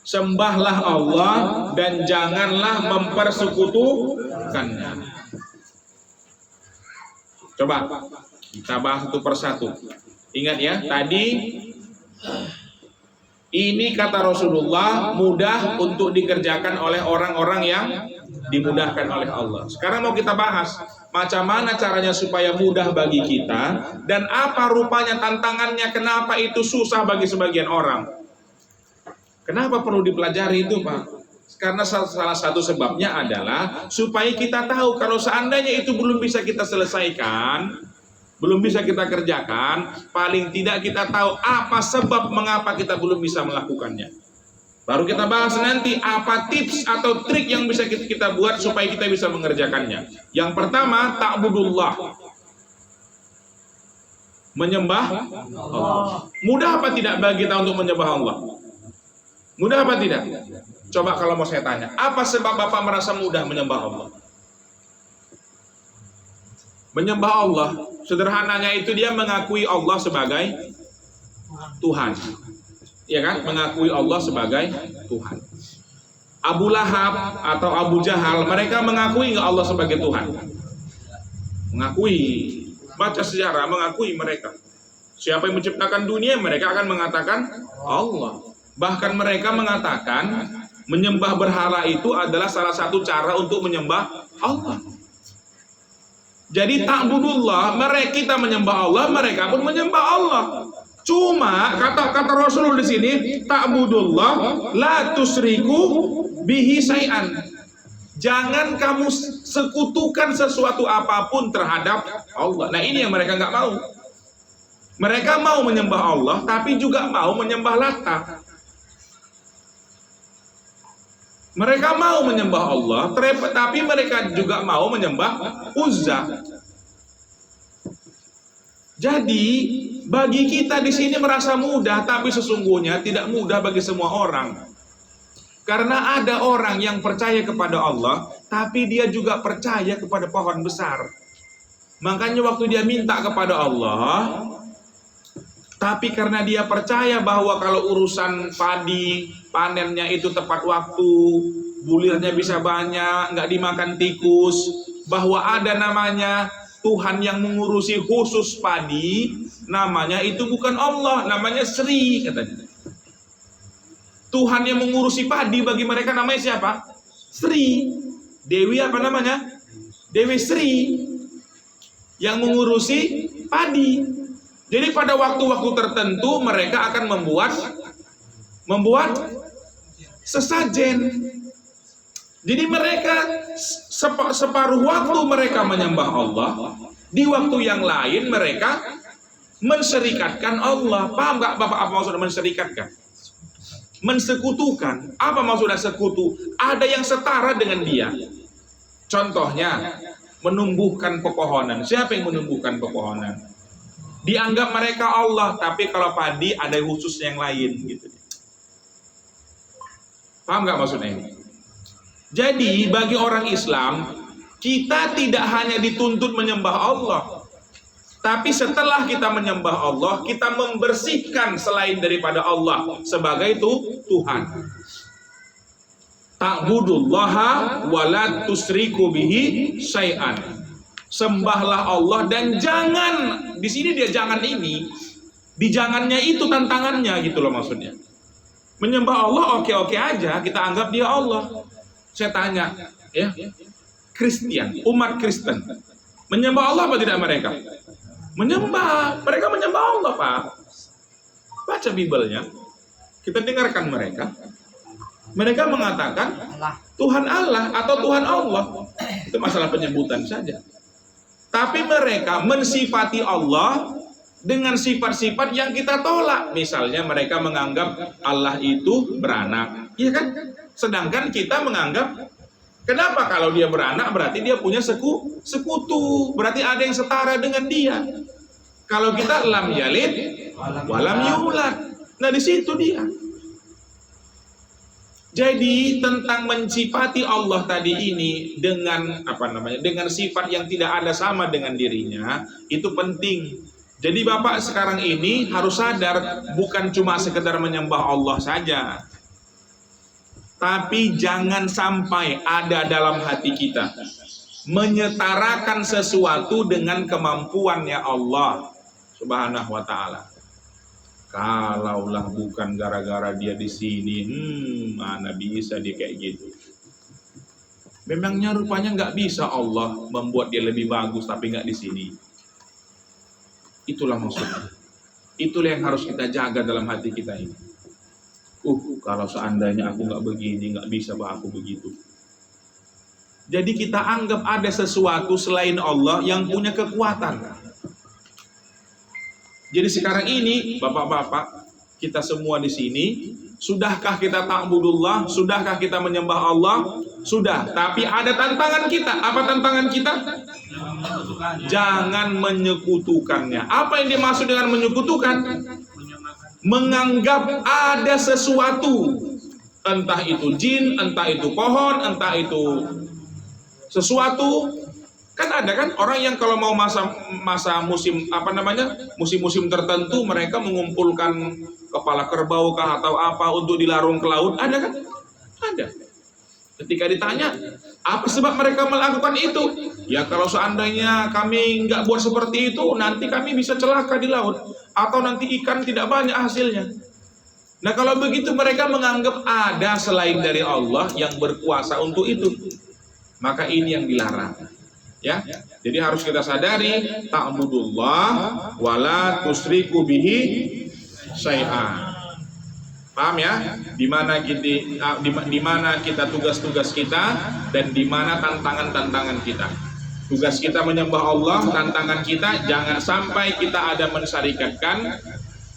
Sembahlah Allah dan janganlah mempersekutukannya. Coba kita bahas satu persatu. Ingat ya, tadi ini kata Rasulullah mudah untuk dikerjakan oleh orang-orang yang dimudahkan oleh Allah. Sekarang mau kita bahas macam mana caranya supaya mudah bagi kita dan apa rupanya tantangannya, kenapa itu susah bagi sebagian orang. Kenapa perlu dipelajari itu, Pak? Karena salah satu sebabnya adalah supaya kita tahu kalau seandainya itu belum bisa kita selesaikan, belum bisa kita kerjakan, paling tidak kita tahu apa sebab mengapa kita belum bisa melakukannya. Baru kita bahas nanti apa tips atau trik yang bisa kita buat supaya kita bisa mengerjakannya. Yang pertama, ta'budullah. Menyembah Allah. Mudah apa tidak bagi kita untuk menyembah Allah? Mudah apa tidak? Coba kalau mau saya tanya, apa sebab Bapak merasa mudah menyembah Allah? Menyembah Allah, sederhananya itu dia mengakui Allah sebagai Tuhan. Ya kan? Mengakui Allah sebagai Tuhan. Abu Lahab atau Abu Jahal, mereka mengakui nggak Allah sebagai Tuhan? Mengakui. Baca sejarah, mengakui mereka. Siapa yang menciptakan dunia, mereka akan mengatakan Allah. Bahkan mereka mengatakan Menyembah berhala itu adalah salah satu cara untuk menyembah Allah. Jadi ta'budullah, mereka kita menyembah Allah, mereka pun menyembah Allah. Cuma kata Rasulullah di sini, ta'budullah la tusriku bihi syai'an. Jangan kamu sekutukan sesuatu apapun terhadap Allah. Nah, ini yang mereka nggak mau. Mereka mau menyembah Allah, tapi juga mau menyembah Lata. Mereka mau menyembah Allah, tapi mereka juga mau menyembah Uzza. Jadi, bagi kita di sini merasa mudah, tapi sesungguhnya tidak mudah bagi semua orang. Karena ada orang yang percaya kepada Allah, tapi dia juga percaya kepada pohon besar. Makanya waktu dia minta kepada Allah, tapi karena dia percaya bahwa kalau urusan padi, panennya itu tepat waktu, bulirnya bisa banyak, nggak dimakan tikus, bahwa ada namanya Tuhan yang mengurusi khusus padi, namanya itu bukan Allah, namanya Sri, katanya. Tuhan yang mengurusi padi bagi mereka namanya siapa? Sri. Dewi apa namanya? Dewi Sri. Yang mengurusi padi. Jadi pada waktu-waktu tertentu mereka akan membuat sesajen. Jadi mereka separuh waktu mereka menyembah Allah, di waktu yang lain mereka menserikatkan Allah. Paham nggak Bapak apa maksudnya menserikatkan? Mensekutukan. Apa maksudnya sekutu? Ada yang setara dengan dia. Contohnya menumbuhkan pepohonan. Siapa yang menumbuhkan pepohonan? Dianggap mereka Allah, tapi kalau padi ada khusus yang lain gitu. Paham nggak maksudnya ini? Jadi bagi orang Islam, kita tidak hanya dituntut menyembah Allah, tapi setelah kita menyembah Allah, kita membersihkan selain daripada Allah sebagai itu Tuhan. Ta'budullaha wa la tusriku bihi syai'an. Sembahlah Allah dan jangan, di sini dia jangan ini, di jangannya itu tantangannya gitu loh maksudnya. Menyembah Allah oke-oke aja, kita anggap dia Allah. Saya tanya, ya, Kristen, umat Kristen, menyembah Allah apa tidak mereka? Menyembah, mereka menyembah Allah, Pak. Baca Bible-nya, kita dengarkan mereka. Mereka mengatakan Tuhan Allah atau Tuhan Allah. Itu masalah penyebutan saja. Tapi mereka mensifati Allah dengan sifat-sifat yang kita tolak. Misalnya mereka menganggap Allah itu beranak, iya kan? Sedangkan kita menganggap, kenapa kalau dia beranak berarti dia punya sekutu, berarti ada yang setara dengan dia. Kalau kita lam yalid walam yulad. Nah di situ dia. Jadi tentang mensifati Allah tadi ini dengan dengan sifat yang tidak ada sama dengan dirinya, itu penting. Jadi Bapak sekarang ini harus sadar, bukan cuma sekedar menyembah Allah saja, tapi jangan sampai ada dalam hati kita menyetarakan sesuatu dengan kemampuannya Allah Subhanahu wa ta'ala. Kalaulah bukan gara-gara dia di sini, mana bisa dia kayak gitu. Memangnya rupanya nggak bisa Allah membuat dia lebih bagus tapi nggak di sini. Itulah maksudnya. Itulah yang harus kita jaga dalam hati kita ini. Kalau seandainya aku nggak begini, nggak bisa aku begitu. Jadi kita anggap ada sesuatu selain Allah yang punya kekuatan. Jadi sekarang ini, bapak-bapak, kita semua di sini, sudahkah kita ta'budullah? Sudahkah kita menyembah Allah? Sudah. Tapi ada tantangan kita. Apa tantangan kita? Jangan menyekutukannya. Apa yang dimaksud dengan menyekutukan? Menganggap ada sesuatu, entah itu jin, entah itu pohon, entah itu sesuatu. Kan ada kan orang yang kalau mau masa musim musim-musim tertentu mereka mengumpulkan kepala kerbau kah atau apa untuk dilarung ke laut, ada kan? Ada. Ketika ditanya apa sebab mereka melakukan itu, ya kalau seandainya kami nggak buat seperti itu nanti kami bisa celaka di laut atau nanti ikan tidak banyak hasilnya. Nah kalau begitu mereka menganggap ada selain dari Allah yang berkuasa untuk itu. Maka ini yang dilarang. Ya, jadi harus kita sadari ta'budullah wala tusriku bihi syai'an. Paham ya? Di mana kita tugas-tugas kita dan di mana tantangan-tantangan kita. Tugas kita menyembah Allah, tantangan kita jangan sampai kita ada mensyarikatkan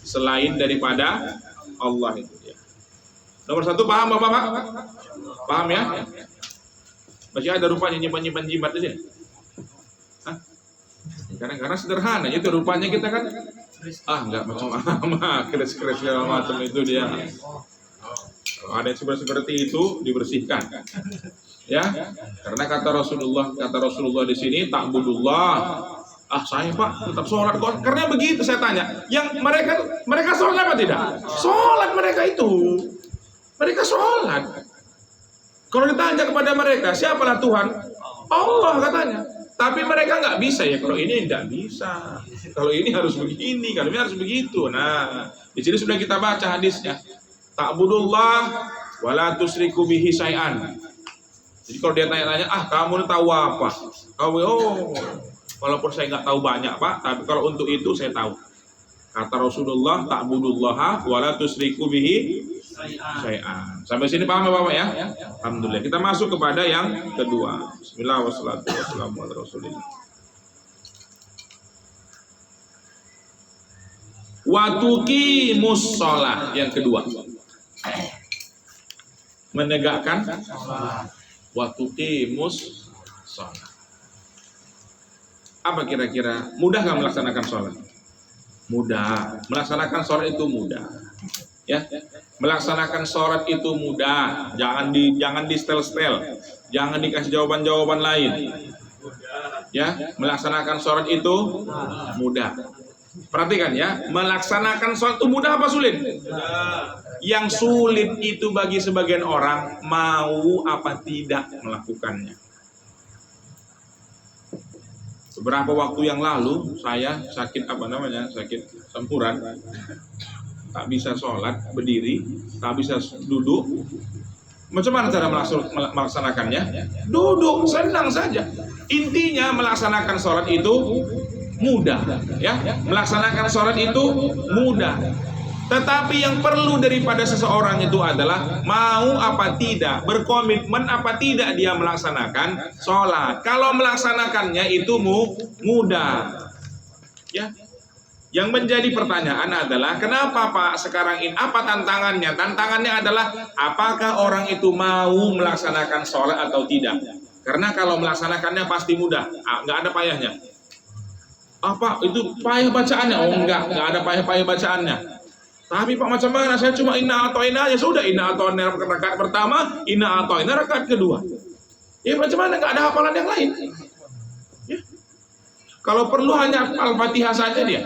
selain daripada Allah itu ya. Nomor 1 paham Bapak? Paham ya? Masih ada rupanya nyimpan jimat di sini. Hah? Karena sederhana itu rupanya kita kan enggak macam keres-keres segala macam itu dia. Kalau ada yang seperti itu dibersihkan. Ya. Karena kata Rasulullah di sini ta'budullah. Saya Pak tetap sholat kok. Karena begitu saya tanya, yang mereka sholat apa tidak? Sholat mereka itu. Mereka sholat. Kalau ditanya kepada mereka, siapalah Tuhan? Allah katanya. Tapi mereka nggak bisa ya. Kalau ini nggak bisa. Kalau ini harus begini, kalau ini harus begitu. Nah, di sini sudah kita baca hadisnya. Ta'budullah wala tusriku bihi syai'an. Jadi kalau dia tanya-tanya, kamu tahu apa? Kamu walaupun saya nggak tahu banyak Pak, tapi kalau untuk itu saya tahu. Kata Rasulullah, ta'budullah wala tusriku bihi syai'an. Sampai sini paham ya Bapak ya? Alhamdulillah. Kita masuk kepada yang kedua. Bismillah wassalatu wassalamu ala Rasulillah. Wa tuqimus shalah, yang kedua. Menegakkan wa tuqimus shalah. Apa kira-kira? Mudah nggak melaksanakan sholat? Mudah. Melaksanakan sholat itu mudah. Ya, melaksanakan sholat itu mudah. Jangan di setel-setel, jangan dikasih jawaban-jawaban lain. Ya, melaksanakan sholat itu mudah. Perhatikan ya, melaksanakan sholat itu mudah apa sulit? Yang sulit itu bagi sebagian orang mau apa tidak melakukannya. Beberapa waktu yang lalu saya sakit sakit sempuran. Tak bisa sholat berdiri, tak bisa duduk. Macam mana cara melaksanakannya? Duduk, senang saja. Intinya melaksanakan sholat itu mudah, ya. Melaksanakan sholat itu mudah. Tetapi yang perlu daripada seseorang itu adalah mau apa tidak, berkomitmen apa tidak dia melaksanakan sholat. Kalau melaksanakannya itu mudah, ya. Yang menjadi pertanyaan adalah kenapa Pak sekarang ini, apa tantangannya? Tantangannya adalah apakah orang itu mau melaksanakan sholat atau tidak? Karena kalau melaksanakannya pasti mudah, nggak ada payahnya. Apa itu payah bacaannya? Enggak ada payah bacaannya. Tapi Pak macam mana? Saya cuma inna atoina aja sudah, inna atoina rakaat pertama, inna atoina rakaat kedua. Ya macam mana? Nggak ada hafalan yang lain. Ya. Kalau perlu hanya Al-Fatihah saja dia.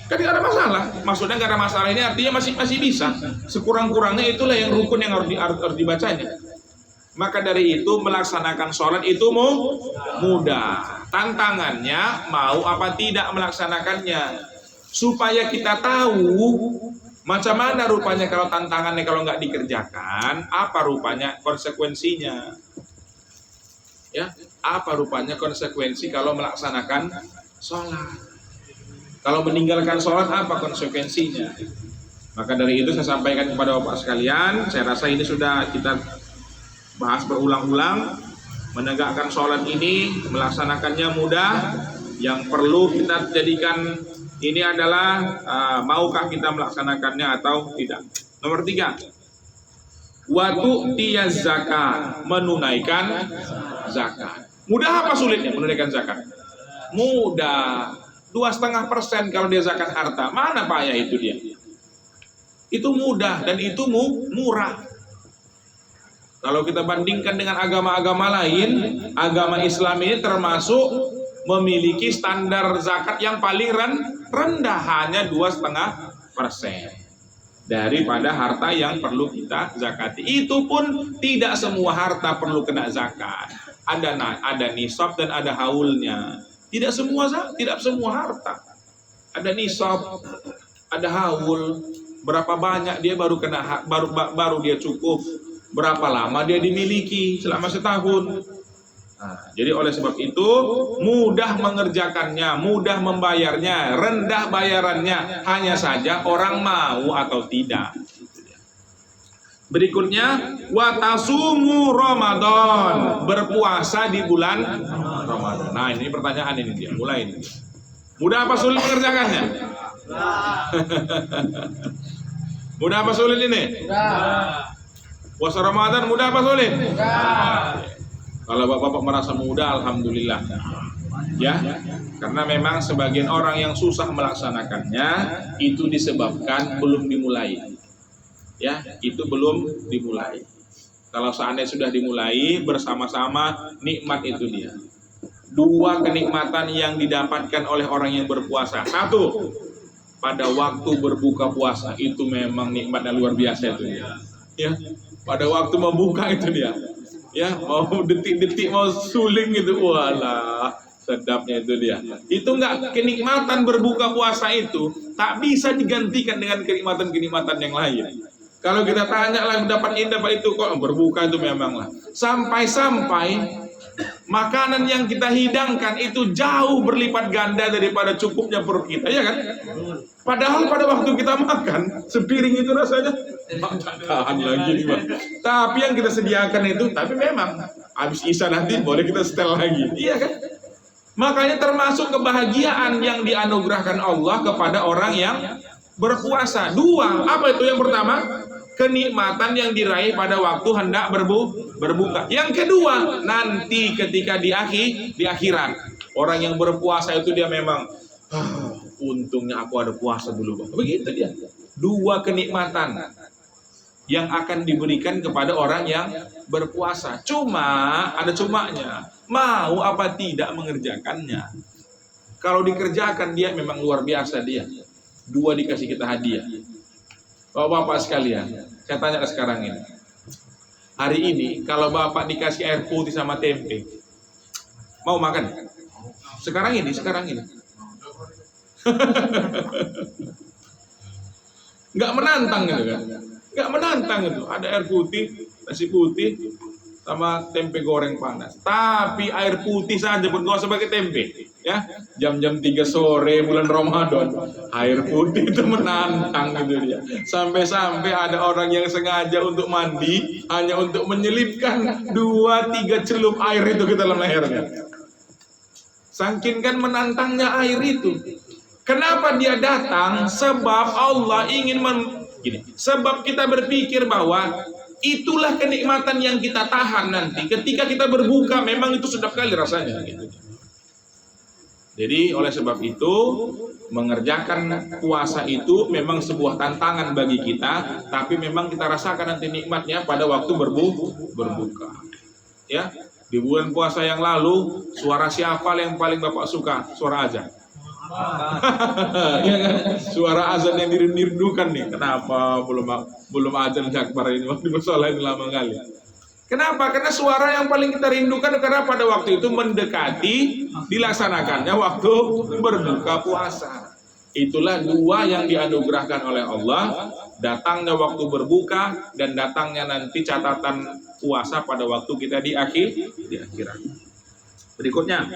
Kan nggak ada masalah. Maksudnya nggak ada masalah ini artinya masih bisa. Sekurang-kurangnya itulah yang rukun yang harus dibacanya. Maka dari itu melaksanakan sholat itu mudah. Tantangannya mau apa tidak melaksanakannya. Supaya kita tahu macam mana rupanya kalau tantangannya kalau nggak dikerjakan, apa rupanya konsekuensinya. Ya, apa rupanya konsekuensi kalau melaksanakan sholat. Kalau meninggalkan sholat apa konsekuensinya? Maka dari itu saya sampaikan kepada Bapak sekalian, saya rasa ini sudah kita bahas berulang-ulang. Menegakkan sholat ini, melaksanakannya mudah. Yang perlu kita jadikan ini adalah maukah kita melaksanakannya atau tidak. Nomor 3, waktu tiyaz zakat, menunaikan zakat. Mudah apa sulitnya menunaikan zakat? Mudah. 2,5% kalau dia zakat harta. Mana payah itu dia? Itu mudah dan itu murah. Kalau kita bandingkan dengan agama-agama lain, agama Islam ini termasuk memiliki standar zakat yang paling rendah, hanya 2,5% daripada harta yang perlu kita zakati. Itu pun tidak semua harta perlu kena zakat. Ada nisab dan ada haulnya. Tidak semua harta. Ada nisab, ada haul, Berapa banyak dia baru kena baru dia cukup, berapa lama dia dimiliki selama setahun. Nah, jadi oleh sebab itu mudah mengerjakannya, mudah membayarnya, rendah bayarannya, hanya saja orang mau atau tidak. Berikutnya watasumu Ramadan, berpuasa di bulan Ramadan. Nah, ini pertanyaan ini dia, mulai ini. Mudah apa sulit mengerjakannya? Mudah apa sulit ini? Puasa Ramadan mudah apa sulit? Kalau bapak-bapak merasa mudah, alhamdulillah. Ya, karena memang sebagian orang yang susah melaksanakannya itu disebabkan belum dimulai. Ya, itu belum dimulai. Kalau seandainya sudah dimulai bersama-sama, nikmat itu dia. Dua kenikmatan yang didapatkan oleh orang yang berpuasa. Satu, pada waktu berbuka puasa itu memang nikmatnya luar biasa itu dia. Ya, pada waktu membuka itu dia. Ya, mau detik-detik mau suling itu, walah, sedapnya itu dia. Itu enggak, kenikmatan berbuka puasa itu tak bisa digantikan dengan kenikmatan-kenikmatan yang lain. Kalau kita tanya lah dapat itu kok berbuka itu memanglah. Sampai-sampai makanan yang kita hidangkan itu jauh berlipat ganda daripada cukupnya perut kita, ya kan? Padahal pada waktu kita makan sepiring itu rasanya tahan lagi nih, Bang. Tapi yang kita sediakan itu, tapi memang habis isya nanti boleh kita setel lagi, iya kan? Makanya termasuk kebahagiaan yang dianugerahkan Allah kepada orang yang berpuasa. Dua, apa itu? Yang pertama, kenikmatan yang diraih pada waktu hendak berbuka. Yang kedua, nanti ketika di akhirat, orang yang berpuasa itu dia memang untungnya aku ada puasa dulu, Bang. Begitu dia. Dua kenikmatan yang akan diberikan kepada orang yang berpuasa. Cuma ada cumanya, mau apa tidak mengerjakannya. Kalau dikerjakan dia memang luar biasa dia. Dua dikasih kita hadiah. Bapak-bapak sekalian, saya tanya sekarang ini. Hari ini kalau bapak dikasih air putih sama tempe, mau makan? Sekarang ini. Nggak menantang gitu kan? Nggak menantang itu. Ada air putih, nasi putih, sama tempe goreng panas. Tapi air putih saja pun nggak usah pakai tempe. Ya, jam-jam 3 sore bulan Ramadan, air putih itu menantang gitu dia. Sampai-sampai ada orang yang sengaja untuk mandi hanya untuk menyelipkan 2-3 celup air itu ke dalam lehernya. Saking kan menantangnya air itu. Kenapa dia datang? Sebab Allah ingin sebab kita berpikir bahwa itulah kenikmatan yang kita tahan nanti. Ketika kita berbuka, memang itu sedap kali rasanya. Gitu. Jadi oleh sebab itu, mengerjakan puasa itu memang sebuah tantangan bagi kita, tapi memang kita rasakan nanti nikmatnya pada waktu berbuka. Ya, di bulan puasa yang lalu, suara siapa yang paling Bapak suka? Suara azan. Ya kan? Suara azan yang dirindukan nih. Kenapa belum azan akbar ini? Waktu bersolah ini lama kali. Kenapa? Karena suara yang paling kita rindukan karena pada waktu itu mendekati dilaksanakannya waktu berbuka puasa. Itulah dua yang dianugerahkan oleh Allah, datangnya waktu berbuka dan datangnya nanti catatan puasa pada waktu kita di akhirat. Berikutnya,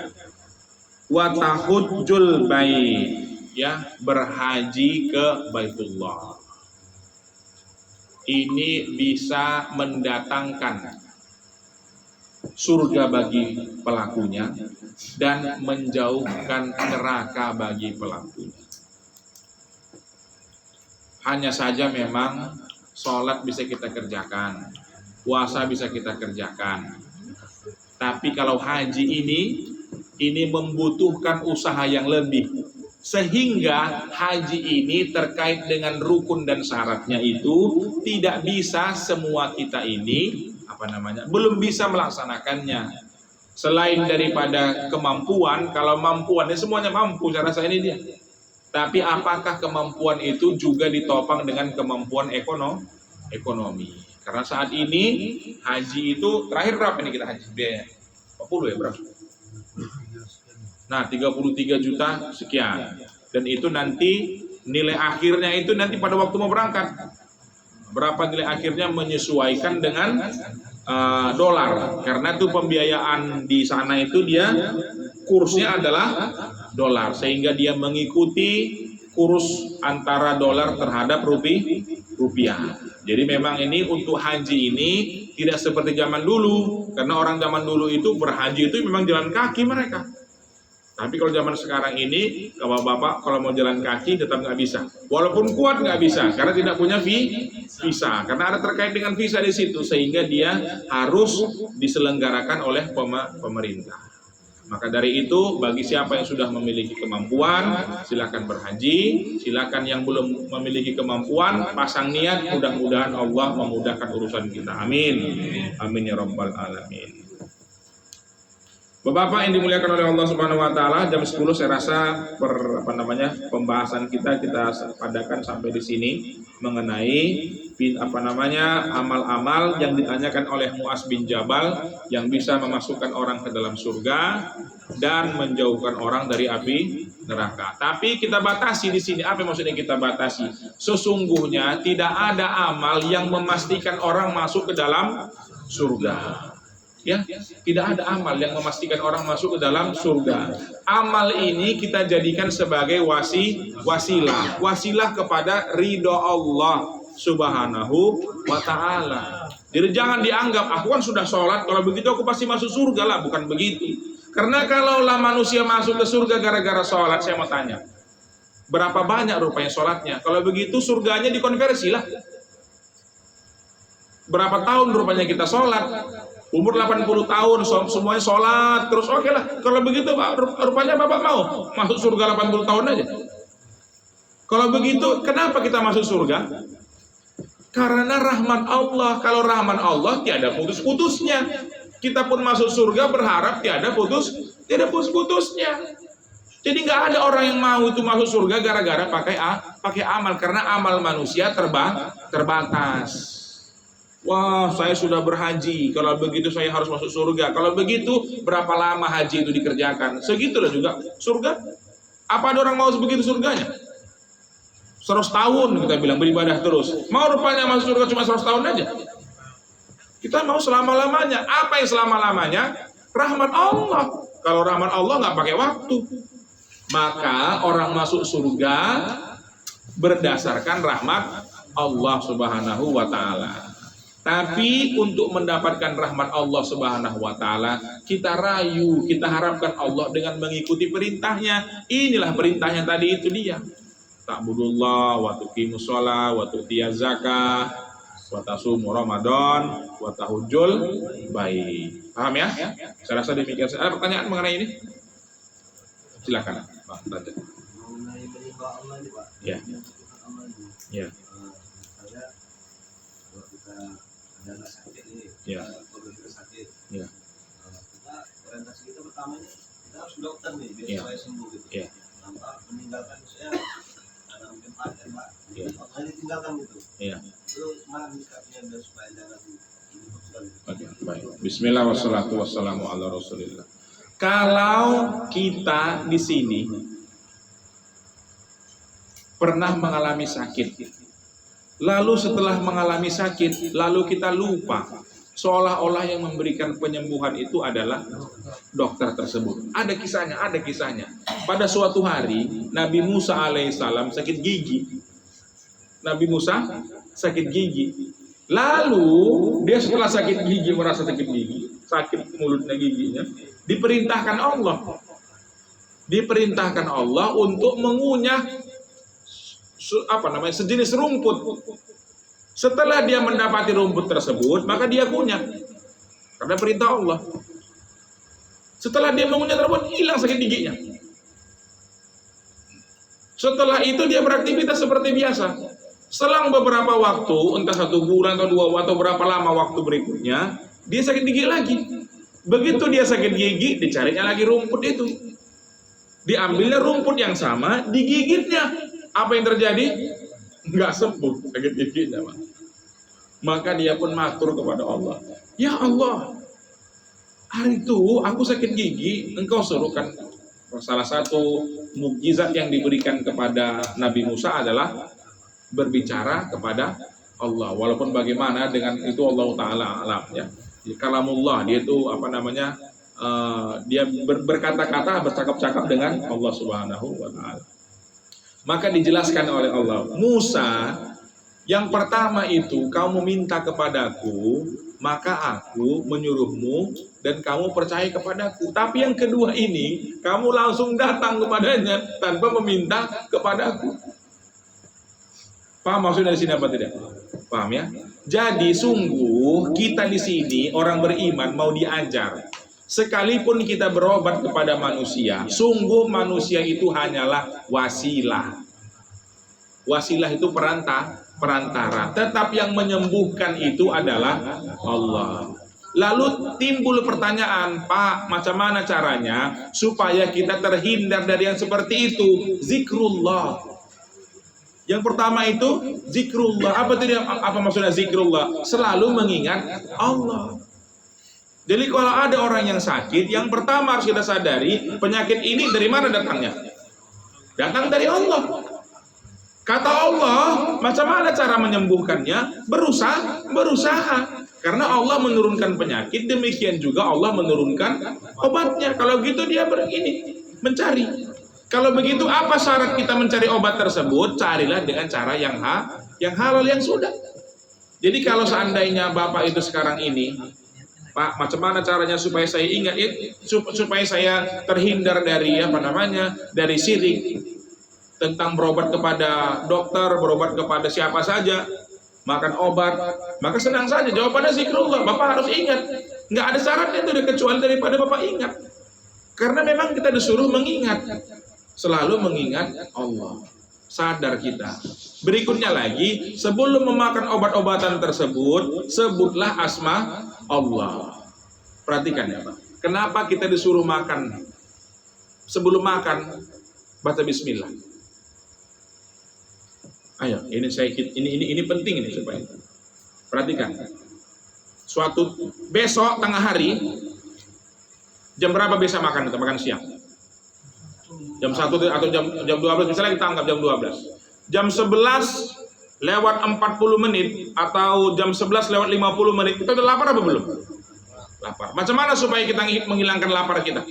wa tahujjul bait, ya, berhaji ke Baitullah. Ini bisa mendatangkan surga bagi pelakunya dan menjauhkan neraka bagi pelakunya. Hanya saja memang sholat bisa kita kerjakan, puasa bisa kita kerjakan. Tapi kalau haji ini membutuhkan usaha yang lebih. Sehingga haji ini terkait dengan rukun dan syaratnya itu tidak bisa semua kita ini belum bisa melaksanakannya. Selain daripada kemampuan, kalau mampuannya semuanya mampu, saya rasa ini dia. Tapi apakah kemampuan itu juga ditopang dengan kemampuan ekonomi? Karena saat ini haji itu terakhir berapa nih kita haji biaya? 40 ya berapa? Nah, 33 juta sekian. Dan itu nanti nilai akhirnya itu nanti pada waktu mau berangkat. Berapa nilai akhirnya menyesuaikan dengan dolar, karena itu pembiayaan di sana itu dia kursnya adalah dolar, sehingga dia mengikuti kurs antara dolar terhadap rupiah. Jadi memang ini untuk haji ini tidak seperti zaman dulu, karena orang zaman dulu itu berhaji itu memang jalan kaki mereka. Tapi kalau zaman sekarang ini, bapak kalau mau jalan kaki tetap nggak bisa. Walaupun kuat nggak bisa, karena tidak punya visa. Karena ada terkait dengan visa di situ, sehingga dia harus diselenggarakan oleh pemerintah. Maka dari itu, bagi siapa yang sudah memiliki kemampuan, silakan berhaji. Silakan yang belum memiliki kemampuan, pasang niat. Mudah-mudahan Allah memudahkan urusan kita. Amin. Amin ya rabbal alamin. Bapak-bapak yang dimuliakan oleh Allah Subhanahu wa taala, jam 10 saya rasa pembahasan kita padakan sampai di sini mengenai amal-amal yang ditanyakan oleh Mu'adz bin Jabal yang bisa memasukkan orang ke dalam surga dan menjauhkan orang dari api neraka. Tapi kita batasi di sini. Apa maksudnya kita batasi? Sesungguhnya tidak ada amal yang memastikan orang masuk ke dalam surga. Ya, tidak ada amal yang memastikan orang masuk ke dalam surga. Amal ini kita jadikan sebagai wasilah kepada ridho Allah Subhanahu wa ta'ala. Jadi jangan dianggap aku kan sudah sholat, kalau begitu aku pasti masuk surga lah. Bukan begitu. Karena kalaulah manusia masuk ke surga gara-gara sholat, saya mau tanya, berapa banyak rupanya sholatnya? Kalau begitu surganya dikonversi lah. Berapa tahun rupanya kita sholat? Umur 80 tahun, semuanya sholat, terus oke lah. Kalau begitu Pak, rupanya Bapak mau masuk surga 80 tahun aja. Kalau begitu, kenapa kita masuk surga? Karena rahmat Allah. Kalau rahmat Allah, tiada putus-putusnya. Kita pun masuk surga berharap tiada putus-putusnya. Jadi nggak ada orang yang mau itu masuk surga gara-gara pakai amal. Karena amal manusia terbatas. Wah, saya sudah berhaji. Kalau begitu saya harus masuk surga. Kalau begitu, berapa lama haji itu dikerjakan? Segitulah juga surga. Apa ada orang mau begitu surganya? 100 tahun kita bilang beribadah terus. Mau rupanya masuk surga cuma 100 tahun aja. Kita mau selama-lamanya. Apa yang selama-lamanya? Rahmat Allah. Kalau rahmat Allah nggak pakai waktu. Maka orang masuk surga berdasarkan rahmat Allah Subhanahu wa ta'ala. Tapi untuk mendapatkan rahmat Allah Subhanahu wa ta'ala, kita rayu, kita harapkan Allah dengan mengikuti perintahnya. Inilah perintahnya tadi itu dia. Ta'budullah wa tuqimus shalah wa tu'tiyaz zakah wa tasumu Ramadan wa tahujjul bait. Paham ya? Saya rasa demikian. Ada pertanyaan mengenai ini? Silakan, Pak. Mengenai perintah Allah ini, Pak. Ya. Ya. Saya kalau kita ada sakit ini, Ya. kalau kita sakit, Ya. kita orientasi kita pertamanya kita harus ke dokter nih biar Ya. supaya sembuh gitu. Ya. Tanpa meninggalkan saya karena mungkin pakai Pak. Ya. Makanya ditinggalkan gitu. Ya. Itu mana sikapnya biar supaya jangan ini betul. Oke, baik. Bismillah wassalatu wassalamu ala Rasulillah. Kalau kita di sini pernah mengalami sakit, lalu setelah mengalami sakit, lalu kita lupa, seolah-olah yang memberikan penyembuhan itu adalah dokter tersebut. Ada kisahnya. Pada suatu hari, Nabi Musa alaihissalam sakit gigi. Lalu, dia setelah sakit gigi, merasa sakit gigi, sakit mulutnya giginya, diperintahkan Allah untuk mengunyah sejenis rumput. Setelah dia mendapati rumput tersebut, maka dia kunyah karena perintah Allah. Setelah dia mengunyah tersebut, hilang sakit giginya. Setelah itu dia beraktivitas seperti biasa. Selang beberapa waktu, entah 1 bulan atau 2 atau berapa lama waktu berikutnya, dia sakit gigi lagi. Begitu dia sakit gigi, dicarinya lagi rumput itu. Diambilnya rumput yang sama, digigitnya. Apa yang terjadi? Nggak sembuh sakit giginya. Maka dia pun matur kepada Allah. Ya Allah, hari itu aku sakit gigi, engkau suruhkan Salah satu mukjizat yang diberikan kepada Nabi Musa adalah berbicara kepada Allah. Walaupun bagaimana dengan itu Allah Ta'ala alam ya. Kalamullah, dia itu apa namanya, dia berkata-kata, bercakap-cakap dengan Allah Subhanahu wa Ta'ala. Maka dijelaskan oleh Allah, Musa, yang pertama itu kamu minta kepadaku, maka aku menyuruhmu dan kamu percaya kepadaku. Tapi yang kedua ini, kamu langsung datang kepadanya tanpa meminta kepadaku. Paham maksudnya di sini apa tidak? Paham ya? Jadi sungguh kita di sini orang beriman mau diajar. Sekalipun kita berobat kepada manusia, sungguh manusia itu hanyalah wasilah. Wasilah itu perantara. Tetap yang menyembuhkan itu adalah Allah. Lalu timbul pertanyaan, Pak, macam mana caranya supaya kita terhindar dari yang seperti itu? Zikrullah. Yang pertama itu zikrullah. Apa maksudnya zikrullah? Selalu mengingat Allah. Jadi kalau ada orang yang sakit, yang pertama harus kita sadari, penyakit ini dari mana datangnya? Datang dari Allah. Kata Allah, macam mana cara menyembuhkannya? Berusaha. Karena Allah menurunkan penyakit, demikian juga Allah menurunkan obatnya. Kalau gitu dia mencari. Kalau begitu apa syarat kita mencari obat tersebut? Carilah dengan cara yang halal, yang sudah. Jadi kalau seandainya Bapak itu sekarang ini, Pak, macam mana caranya supaya saya ingat, supaya saya terhindar dari dari syirik, tentang berobat kepada dokter, berobat kepada siapa saja, makan obat, maka senang saja jawabannya zikrullah. Bapak harus ingat, nggak ada syaratnya itu kecuali daripada Bapak ingat. Karena memang kita disuruh mengingat, selalu mengingat Allah. Sadar kita. Berikutnya lagi, sebelum memakan obat-obatan tersebut, sebutlah asma Allah. Perhatikan ya Pak. Kenapa kita disuruh makan? Sebelum makan, baca bismillah. Ayo, ini penting ini supaya. Perhatikan. Suatu besok tengah hari, jam berapa biasa makan itu? Makan siang. Jam 1 atau jam 12, misalnya kita anggap jam 12. Jam 11 lewat 40 menit atau jam 11 lewat 50 menit, kita udah lapar apa belum? Lapar. Macam mana supaya kita menghilangkan lapar kita?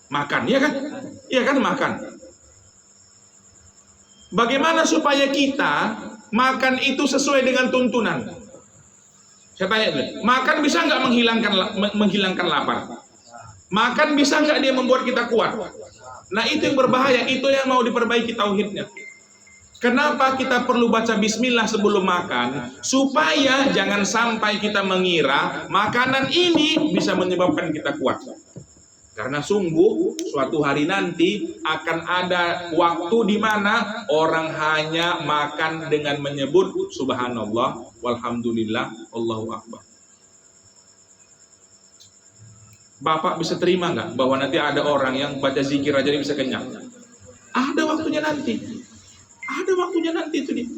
Makan, ya kan? Iya kan, makan. Bagaimana supaya kita makan itu sesuai dengan tuntunan? Saya tanya dulu, makan bisa nggak menghilangkan lapar? Makan bisa nggak dia membuat kita kuat? Nah itu yang berbahaya, itu yang mau diperbaiki tauhidnya. Kenapa kita perlu baca bismillah sebelum makan? Supaya jangan sampai kita mengira makanan ini bisa menyebabkan kita kuat. Karena sungguh suatu hari nanti akan ada waktu di mana orang hanya makan dengan menyebut subhanallah, walhamdulillah, Allahu akbar. Bapak bisa terima nggak bahwa nanti ada orang yang baca zikir aja dia bisa kenyang? Ada waktunya nanti. Ada waktunya nanti itu dia.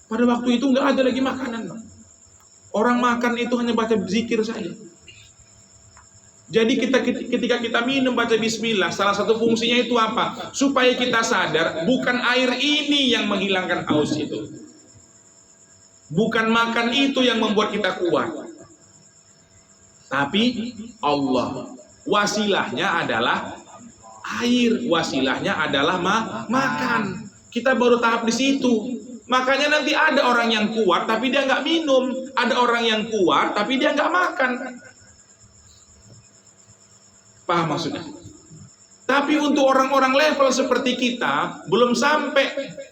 Pada waktu itu nggak ada lagi makanan. Orang makan itu hanya baca zikir saja. Jadi ketika kita minum baca bismillah, salah satu fungsinya itu apa? Supaya kita sadar bukan air ini yang menghilangkan haus itu. Bukan makan itu yang membuat kita kuat. Tapi Allah. Wasilahnya adalah air, wasilahnya adalah makan. Kita baru tahap di situ. Makanya nanti ada orang yang kuat tapi dia nggak minum, ada orang yang kuat tapi dia nggak makan. Paham maksudnya? Tapi untuk orang-orang level seperti kita, belum sampai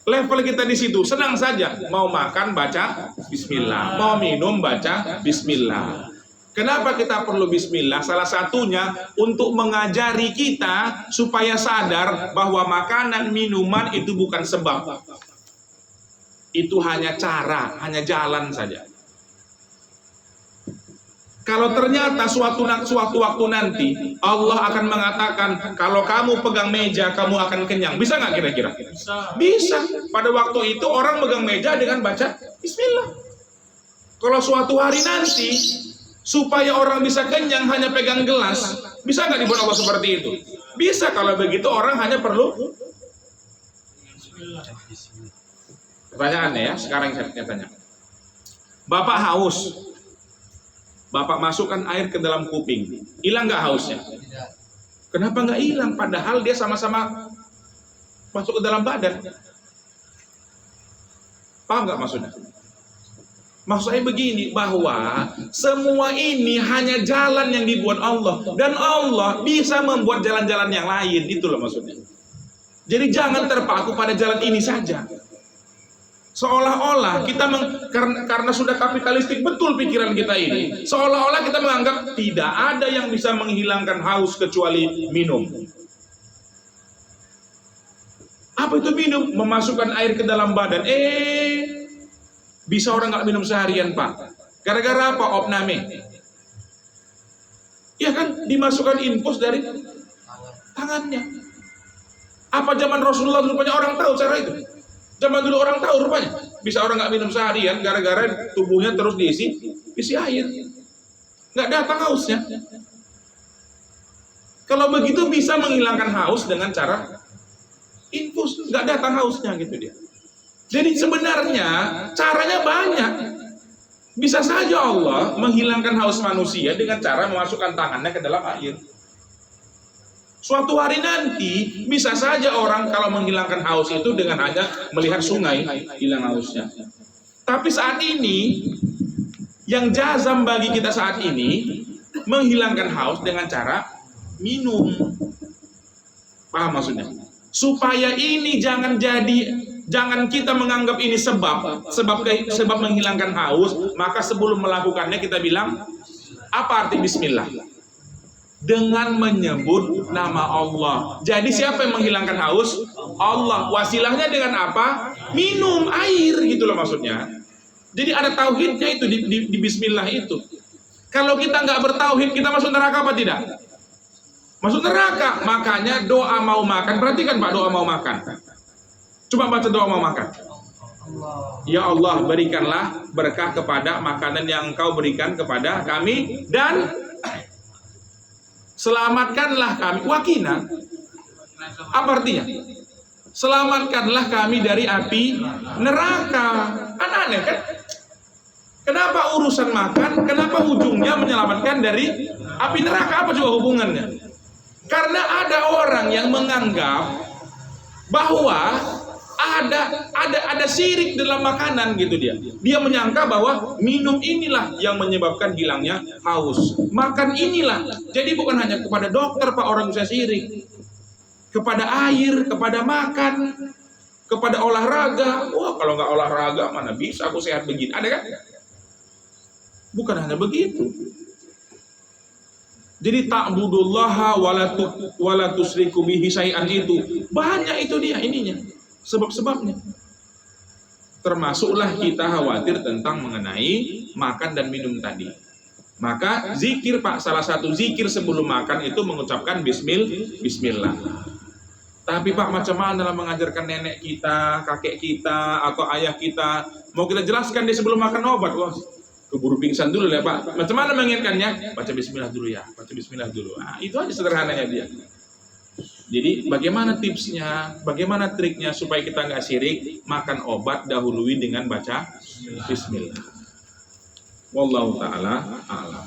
level kita di situ, senang saja. Mau makan baca bismillah, mau minum baca bismillah. Kenapa kita perlu bismillah? Salah satunya untuk mengajari kita supaya sadar bahwa makanan, minuman itu bukan sebab. Itu hanya cara, hanya jalan saja. Kalau ternyata suatu waktu nanti Allah akan mengatakan kalau kamu pegang meja kamu akan kenyang, bisa nggak kira-kira? Bisa. Pada waktu itu orang pegang meja dengan baca bismillah. Kalau suatu hari nanti Supaya orang bisa kenyang hanya pegang gelas, bisa nggak dibuat Allah seperti itu? Bisa. Kalau begitu orang hanya perlu. Pertanyaannya ya, sekarang saya tanya. Bapak haus, Bapak masukkan air ke dalam kuping, hilang nggak hausnya? Kenapa nggak hilang? Padahal dia sama-sama masuk ke dalam badan. Paham nggak maksudnya? Maksud saya begini, bahwa semua ini hanya jalan yang dibuat Allah, dan Allah bisa membuat jalan-jalan yang lain. Itulah maksudnya. Jadi jangan terpaku pada jalan ini saja. Seolah-olah kita karena sudah kapitalistik betul pikiran kita ini, seolah-olah kita menganggap tidak ada yang bisa menghilangkan haus kecuali minum. Apa itu minum? Memasukkan air ke dalam badan. Bisa orang nggak minum seharian, Pak. Gara-gara apa? Opname. Ya kan, dimasukkan infus dari tangannya. Apa zaman Rasulullah rupanya orang tahu cara itu? Zaman dulu orang tahu rupanya. Bisa orang nggak minum seharian gara-gara tubuhnya terus diisi air. Nggak datang hausnya. Kalau begitu bisa menghilangkan haus dengan cara infus, nggak datang hausnya gitu dia. Jadi sebenarnya caranya banyak. Bisa saja Allah menghilangkan haus manusia dengan cara memasukkan tangannya ke dalam air. Suatu hari nanti bisa saja orang kalau menghilangkan haus itu dengan hanya melihat sungai hilang hausnya. Tapi saat ini yang jazam bagi kita saat ini menghilangkan haus dengan cara minum. Paham maksudnya? Supaya ini jangan kita menganggap ini sebab menghilangkan haus, maka sebelum melakukannya kita bilang apa arti bismillah? Dengan menyebut nama Allah. Jadi siapa yang menghilangkan haus? Allah. Wasilahnya dengan apa? Minum air, gitu loh maksudnya. Jadi ada tauhidnya itu di bismillah itu. Kalau kita nggak bertauhid, kita masuk neraka apa tidak? Masuk neraka. Makanya doa mau makan, perhatikan Pak, doa mau makan. Coba baca doa mau makan. Ya Allah, berikanlah berkah kepada makanan yang Engkau berikan kepada kami, dan selamatkanlah kami. Wakina, apa artinya? Selamatkanlah kami dari api neraka. Aneh kan? Kenapa urusan makan, kenapa ujungnya menyelamatkan dari api neraka? Apa coba hubungannya? Karena ada orang yang menganggap bahwa ada syirik dalam makanan gitu dia. Dia menyangka bahwa minum inilah yang menyebabkan hilangnya haus. Makan inilah. Jadi bukan hanya kepada dokter Pak orang bisa syirik. Kepada air, kepada makan, kepada olahraga. Wah, kalau nggak olahraga mana bisa aku sehat begini. Ada kan? Bukan hanya begitu. Jadi ta'budullaha wala tusriku bihi syai'an itu. Banyak itu dia ininya. Sebab-sebabnya. Termasuklah kita khawatir tentang mengenai makan dan minum tadi. Maka zikir Pak, salah satu zikir sebelum makan itu mengucapkan bismillah. Tapi Pak, macam mana dalam mengajarkan nenek kita, kakek kita, atau ayah kita? Mau kita jelaskan dia sebelum makan obat, wah, keburu pingsan dulu ya Pak. Macam mana mengingatkannya? Baca bismillah dulu ya, baca bismillah dulu. Nah, itu aja sederhananya dia. Jadi bagaimana tipsnya, bagaimana triknya supaya kita nggak syirik? Makan obat dahului dengan baca bismillah. Wallahu ta'ala a'lam.